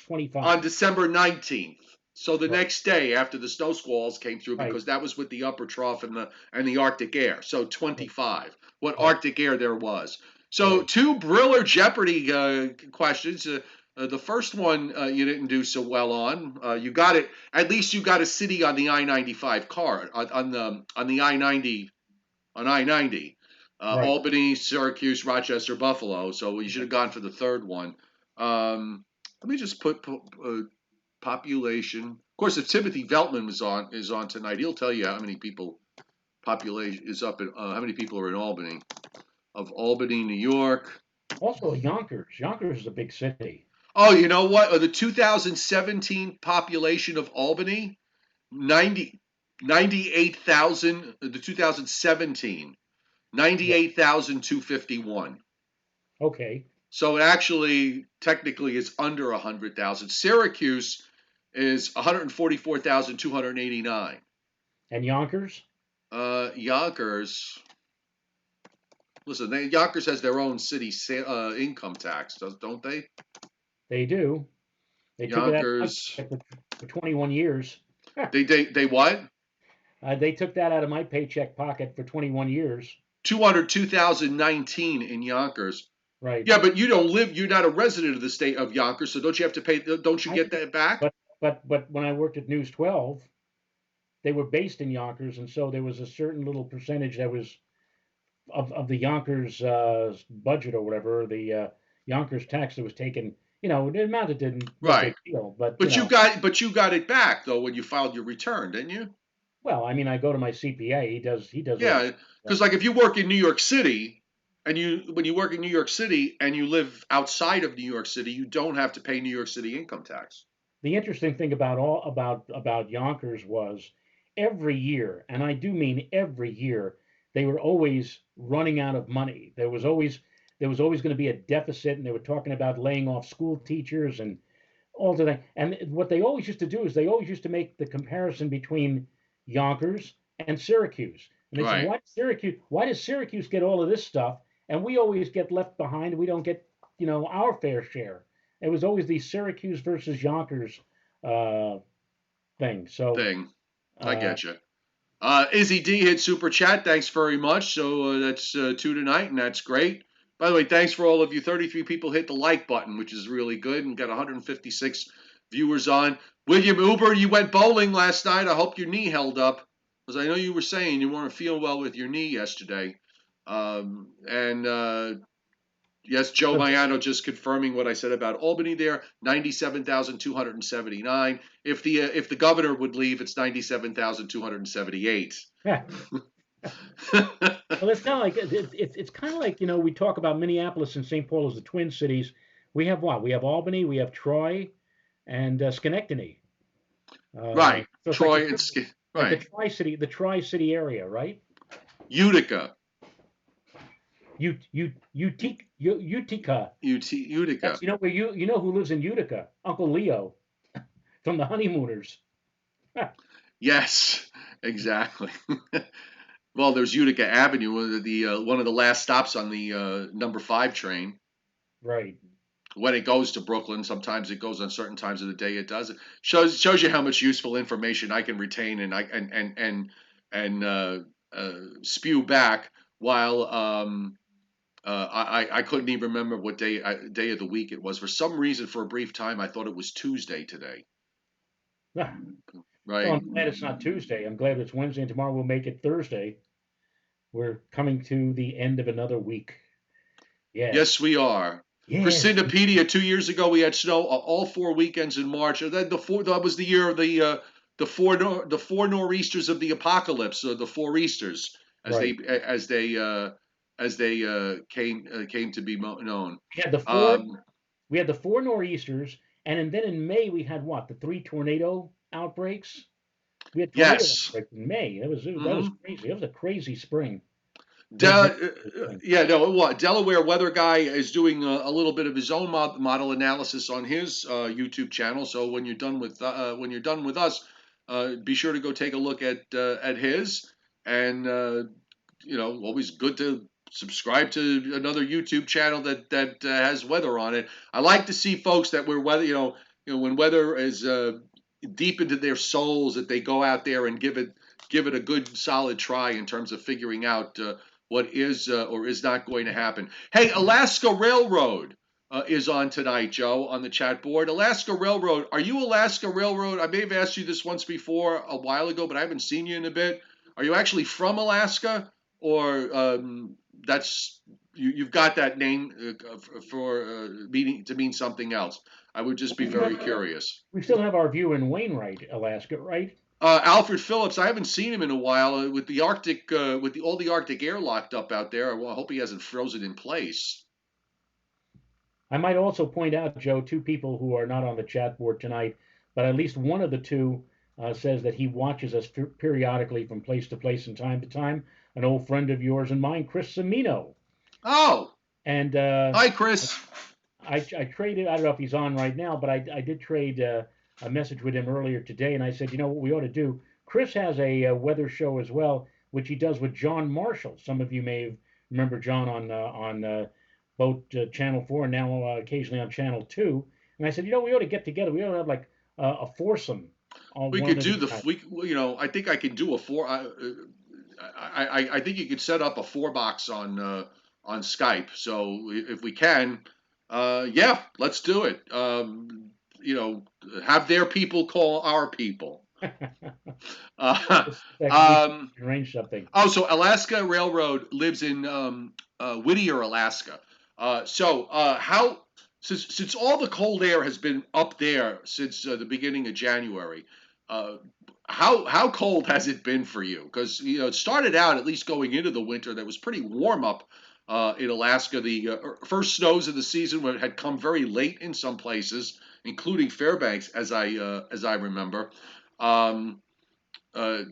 25. December 19th. So the Right, next day after the snow squalls came through, right, because that was with the upper trough and the Arctic air. So right, 25. What right, Arctic air there was. So right. two Briller Jeopardy questions. The first one you didn't do so well on. You got it. At least you got a city on the I-95 car on the I-90 on I-90. Right. Albany, Syracuse, Rochester, Buffalo. So you should Right. have gone for the third one. Let me just put population. Of course, if Timothy Veltman is on tonight, he'll tell you how many people population is up in how many people are in Albany. Of Albany, New York. Also, Yonkers. Yonkers is a big city. Oh, you know what? The 2017 population of Albany, 90 98,000. The 2017 Yeah. 98,251. Okay. So it actually technically is under 100,000. Syracuse is 144,289. And Yonkers? Yonkers, listen, Yonkers has their own city income tax, don't they? They do. They took it out of my Yonkers, paycheck for 21 years. they what? They took that out of my paycheck pocket for 21 years. 202,019 in Yonkers. right? Yeah, but you don't live. You're not a resident of the state of Yonkers, so don't you have to pay? Don't you I get that back? but when I worked at News 12, they were based in Yonkers, and so there was a certain little percentage that was of the Yonkers budget or whatever, the Yonkers tax that was taken. The amount it didn't no Right. big deal, but But you got it back though when you filed your return, didn't you? well, I mean, I go to my CPA. He does all Yeah, this because stuff. like if you work in New York City, and when you work in New York City and you live outside of New York City, you don't have to pay New York City income tax. The interesting thing about Yonkers was every year, and I do mean every year, they were always running out of money. There was always going to be a deficit, and they were talking about laying off school teachers and all the thing. And what they always used to do is they always used to make the comparison between Yonkers and Syracuse. And they said, Right. why does Syracuse get all of this stuff and we always get left behind? We don't get, our fair share. It was always the Syracuse versus Yonkers uh, thing. So, Thing. I uh, get you. Izzy D hit super chat. Thanks very much. So that's two tonight, and that's great. By the way, thanks for all of you. 33 people hit the like button, which is really good, and got 156 viewers on. William Uber, you went bowling last night. I hope your knee held up, because I know you were saying you weren't feeling well with your knee yesterday. And yes, Joe so Mayano just confirming what I said about Albany there, 97,279. If the governor would leave, it's 97,278. yeah. Well, it's kind of like it's kind of like we talk about Minneapolis and St. Paul as the twin cities. We have what? We have Albany, we have Troy, and Schenectady. Right. So it's like Troy and like the right. Tri-City area, right? Utica. Utica. Utica. That's where who lives in Utica? Uncle Leo from the Honeymooners. Yes, exactly. Well, there's Utica Avenue, one of the last stops on the number 5 train. Right. When it goes to Brooklyn, sometimes it goes on certain times of the day. It does. It shows you how much useful information I can retain and I spew back while I couldn't even remember what day of the week it was. For some reason, for a brief time, I thought it was Tuesday today. Ah, well, Right? I'm glad it's not Tuesday. I'm glad it's Wednesday, and tomorrow we'll make it Thursday. We're coming to the end of another week. Yes, Yes. we are. For Yes. Cinderpedia, 2 years ago, we had snow all 4 weekends in March. And then that was the year of the four nor'easters of the apocalypse, or the four Easters, as they Right. as they uh, as they came to be known. We had the four. Um, We had the four nor'easters, and then in May we had what? The three tornado outbreaks. We had tornado yes. outbreaks in May. That was hmm crazy. That was a crazy spring. De- Mid spring. yeah, no, what Delaware weather guy is doing a little bit of his own model analysis on his YouTube channel. So when you're done with us, be sure to go take a look at his. And always good to subscribe to another YouTube channel that has weather on it. I like to see folks that where weather, when weather is deep into their souls, that they go out there and give it a good solid try in terms of figuring out what is or is not going to happen. Hey, Alaska Railroad is on tonight, Joe, on the chat board. Alaska Railroad, are you Alaska Railroad? I may have asked you this once before a while ago, but I haven't seen you in a bit. Are you actually from Alaska, or that's you've got that name for meaning to mean something else? I would just be very curious. We still have our view in Wainwright, Alaska, right? Alfred Phillips, I haven't seen him in a while with the Arctic, with all the Arctic air locked up out there. I hope he hasn't frozen in place. I might also point out, Joe, two people who are not on the chat board tonight, but at least one of the two says that he watches us periodically from place to place and time to time. An old friend of yours and mine, Chris Semino. Oh, And hi, Chris. I traded, I don't know if he's on right now, but I did trade a message with him earlier today. And I said, what we ought to do? Chris has a weather show as well, which he does with John Marshall. Some of you may remember John on both Channel 4 and now occasionally on Channel 2. And I said, we ought to get together. We ought to have like a foursome on We one could of do these the nights. we. I think I can do a four. I think you could set up a 4 box on Skype. So if we can, yeah, let's do it. You know, have their people call our people. Uh, We um, can arrange something. oh, so Alaska Railroad lives in Whittier, Alaska. How since all the cold air has been up there since the beginning of January, uh, how cold has it been for you? Because it started out, at least going into the winter, that was pretty warm up in Alaska. The first snows of the season had come very late in some places, including Fairbanks, as I remember. Um, uh,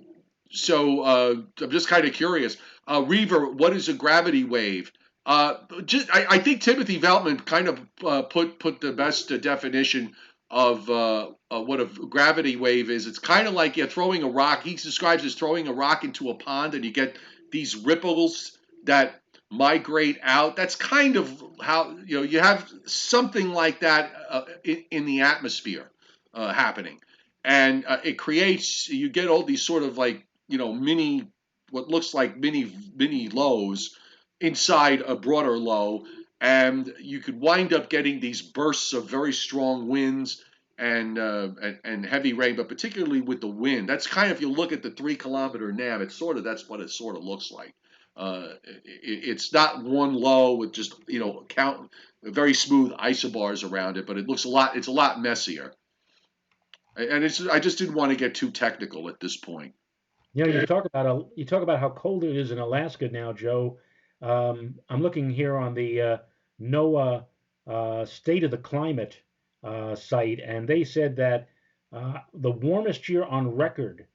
I'm just kind of curious. Reaver, what is a gravity wave? I think Timothy Veltman kind of put the best definition of what a gravity wave is. It's kind of like you're throwing a rock. He describes as throwing a rock into a pond, and you get these ripples that migrate out. That's kind of how you have something like that in the atmosphere happening, and it creates. You get all these sort of like mini, what looks like mini lows inside a broader low, and you could wind up getting these bursts of very strong winds and heavy rain, but particularly with the wind. That's kind of, if you look at the 3 kilometer nav, it's sort of that's what it sort of looks like. It's not one low with just count very smooth isobars around it, but it looks a lot. It's a lot messier, and I just didn't want to get too technical at this point. You talk about how cold it is in Alaska now, Joe. I'm looking here on the NOAA State of the Climate site, and they said that the warmest year on record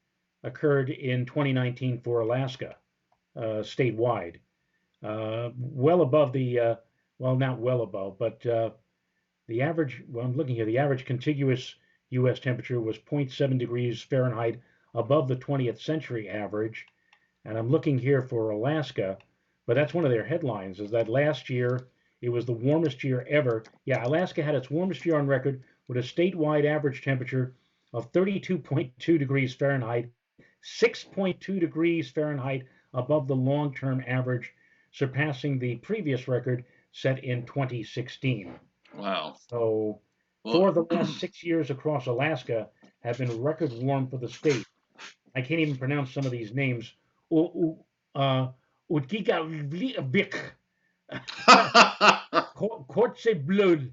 occurred in 2019 for Alaska, statewide, well above well, not well above, but the average. Well, I'm looking here. The average contiguous U.S. temperature was zero point 0.7 degrees Fahrenheit above the 20th century average. And I'm looking here for Alaska, but that's one of their headlines is that last year it was the warmest year ever. Yeah, Alaska had its warmest year on record with a statewide average temperature of 32.2 degrees Fahrenheit, 6.2 degrees Fahrenheit above the long term average, surpassing the previous record set in 2016. Wow. So, Well, 4 of the last 6 years across Alaska have been record warm for the state. I can't even pronounce some of these names. Utgigavik, Kortse Blood,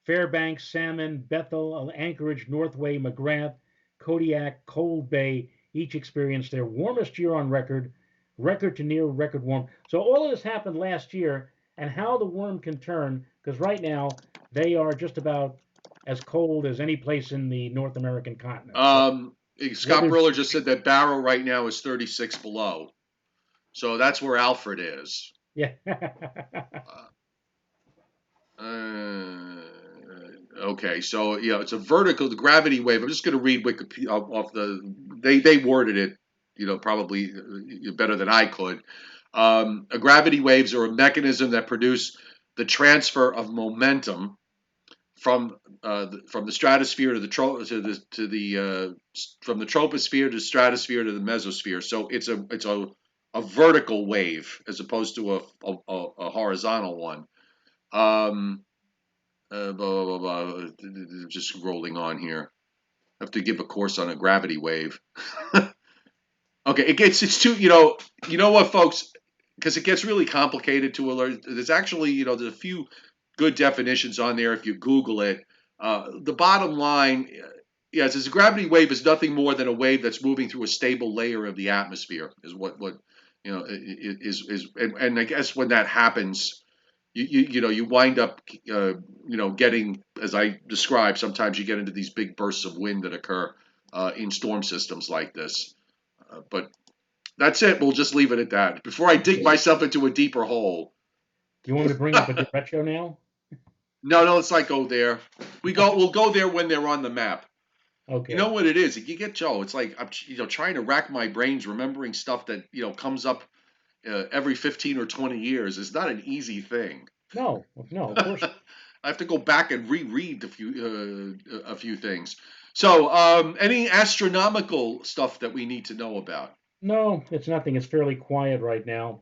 Fairbanks, Salmon, Bethel, Anchorage, Northway, McGrath, Kodiak, Cold Bay, each experienced their warmest year on record, record to near record warm. So all of this happened last year, and how the worm can turn, because right now they are just about as cold as any place in the North American continent. So um, Scott weather's Briller just said that Barrow right now is 36 below. So that's where Alfred is. yeah. Okay, so it's a vertical gravity wave. I'm just going to read Wikipedia off the. They worded it, probably better than I could. A gravity waves are a mechanism that produce the transfer of momentum from the stratosphere to the from the troposphere to the stratosphere to the mesosphere. So it's a vertical wave as opposed to a horizontal one. Um, blah, blah, blah, blah. Just rolling on here. I have to give a course on a gravity wave. Okay, it's too what, folks, because it gets really complicated to alert. There's actually there's a few good definitions on there if you Google it. The bottom line, yes, is a gravity wave is nothing more than a wave that's moving through a stable layer of the atmosphere. Is what is and I guess when that happens, you wind up getting, as I described. Sometimes you get into these big bursts of wind that occur in storm systems like this. But that's it. We'll just leave it at that. Before I dig myself into a deeper hole. You want me to bring up a derecho now? No, let's not go there. We'll go there when they're on the map. You know Okay. what it is? You get Joe. It's like I'm trying to rack my brains remembering stuff that comes up every 15 or 20 years. Is not an easy thing. No, no, of course. I have to go back and reread a few things. So, any astronomical stuff that we need to know about? No, it's nothing. It's fairly quiet right now.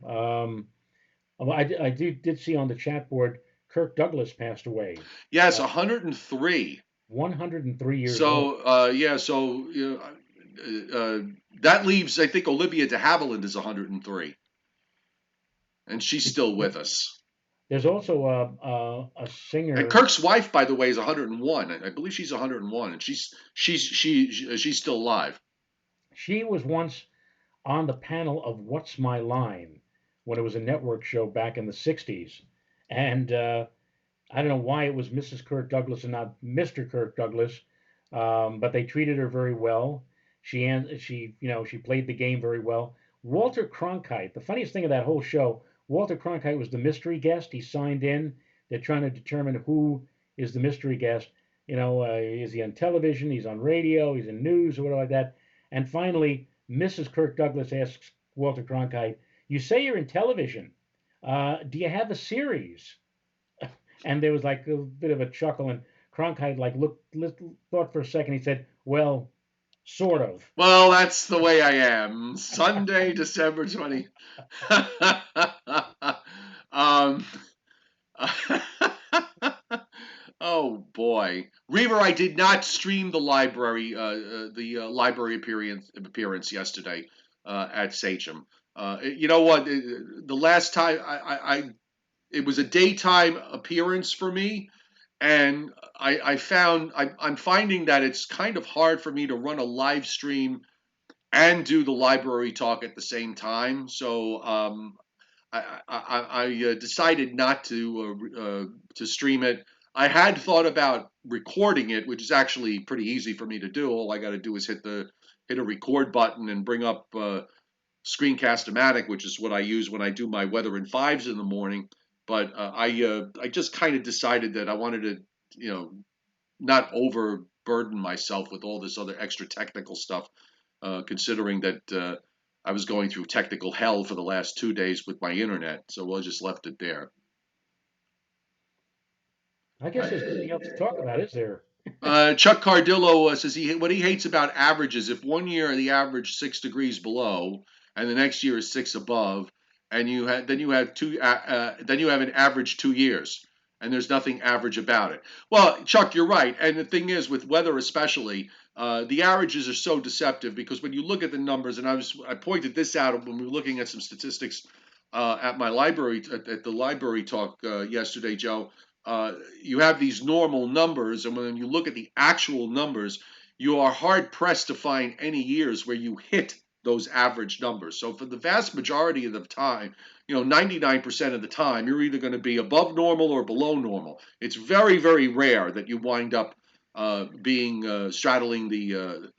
I did see on the chat board Kirk Douglas passed away, Yes, uh, 103. 103 years old. So yeah, so that leaves I think Olivia de Havilland is 103, and she's still with us. There's also a And singer. Kirk's wife, by the way, is 101. I believe she's 101, and she's still alive. She was once on the panel of What's My Line when it was a network show back in the 60s. And I don't know why it was Mrs. Kirk Douglas and not Mr. Kirk Douglas, but they treated her very well. She played the game very well. Walter Cronkite, the funniest thing of that whole show, Walter Cronkite was the mystery guest. He signed in. They're trying to determine who is the mystery guest. Is he on television? He's on radio. He's in news or whatever like that. And finally, Mrs. Kirk Douglas asks Walter Cronkite, "You say you're in television. Do you have a series?" And there was like a bit of a chuckle, and Cronkite like thought for a second. He said, "Well, sort of." Well, that's the way I am. Sunday, December 20. um, oh boy, Reaver, I did not stream the library appearance yesterday at Sachem. You know what? The last time it was a daytime appearance for me, and I'm finding that it's kind of hard for me to run a live stream and do the library talk at the same time. So I decided not to stream it. I had thought about recording it, which is actually pretty easy for me to do. All I got to do is hit a record button and bring up Screencast-O-Matic, which is what I use when I do my weather in fives in the morning. But I just kind of decided that I wanted to, you know, not overburden myself with all this other extra technical stuff, considering that I was going through technical hell for the last 2 days with my internet. So I just left it there. I guess there's nothing else to talk about, is there? Chuck Cardillo says what he hates about averages. If one year the average 6 degrees below, and the next year is six above, and then you have an average 2 years, and there's nothing average about it. Well, Chuck, you're right. And the thing is, with weather especially, the averages are so deceptive because when you look at the numbers, and I pointed this out when we were looking at some statistics at my library at the library talk yesterday, Joe. You have these normal numbers, and when you look at the actual numbers, you are hard pressed to find any years where you hit those average numbers. So for the vast majority of the time, 99% of the time, you're either going to be above normal or below normal. It's very, very rare that you wind up being straddling the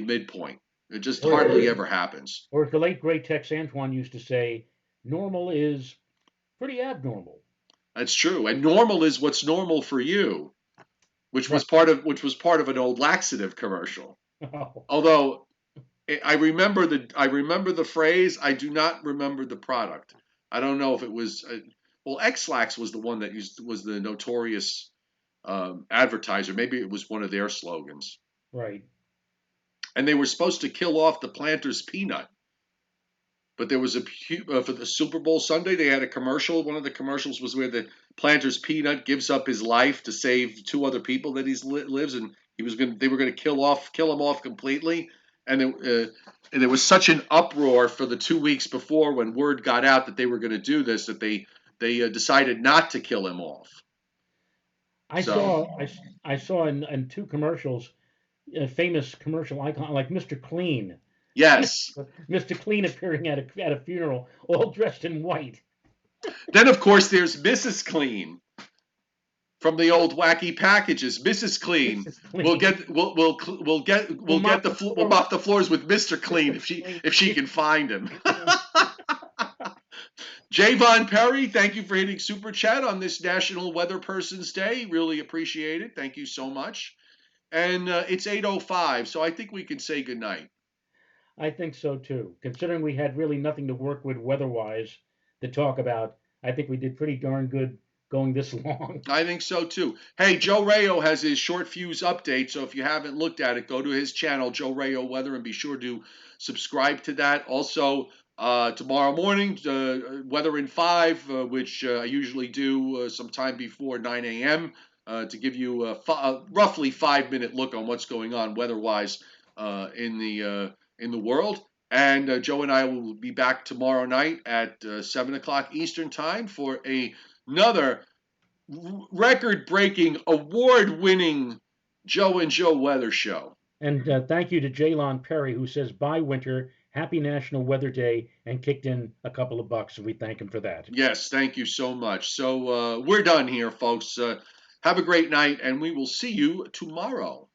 midpoint. It just Or, hardly ever happens. or as the late great Tex Antoine used to say, normal is pretty abnormal. That's true. And normal is what's normal for you, Right. which was part of an old laxative commercial. Oh, Although I remember the phrase, I do not remember the product. I don't know if it was well, X-Lax was the one that was the notorious advertiser. Maybe it was one of their slogans. right. And they were supposed to kill off the planter's peanut. But there was for the Super Bowl Sunday, they had a commercial. One of the commercials was where the planter's peanut gives up his life to save two other people that lives, and they were going to kill him off completely. And there was such an uproar for the 2 weeks before when word got out that they were going to do this that they decided not to kill him off. I So saw I, I saw in two commercials a famous commercial icon like Mr. Clean. yes. Mr. Clean appearing at a funeral, all dressed in white. Then of course there's Mrs. Clean from the old wacky packages. Mrs. Clean. Mrs. Clean will mop the We'll floor mop the floors with Mr. with Clean Mr. Clean. if she If can find him. she can. Javon Perry, thank you for hitting super chat on this National Weather Person's Day. Really appreciate it. Thank you so much. And it's 8:05, so I think we can say goodnight. I think so too. Considering we had really nothing to work with weather-wise to talk about, I think we did pretty darn good going this long. I think so too. Hey, Joe Rayo has his short fuse update, so if you haven't looked at it, go to his channel, Joe Rayo Weather, and be sure to subscribe to that. Also, tomorrow morning, Weather in 5, which I usually do sometime before 9 a.m. To give you a roughly 5-minute look on what's going on weather-wise in the world. And Joe and I will be back tomorrow night at 7 o'clock Eastern Time for another record-breaking, award-winning Joe and Joe Weather Show. And thank you to Jalon Perry, who says, "Bye, winter. Happy National Weather Day," and kicked in a couple of bucks. We thank him for that. Yes, thank you so much. So we're done here, folks. Have a great night, and we will see you tomorrow.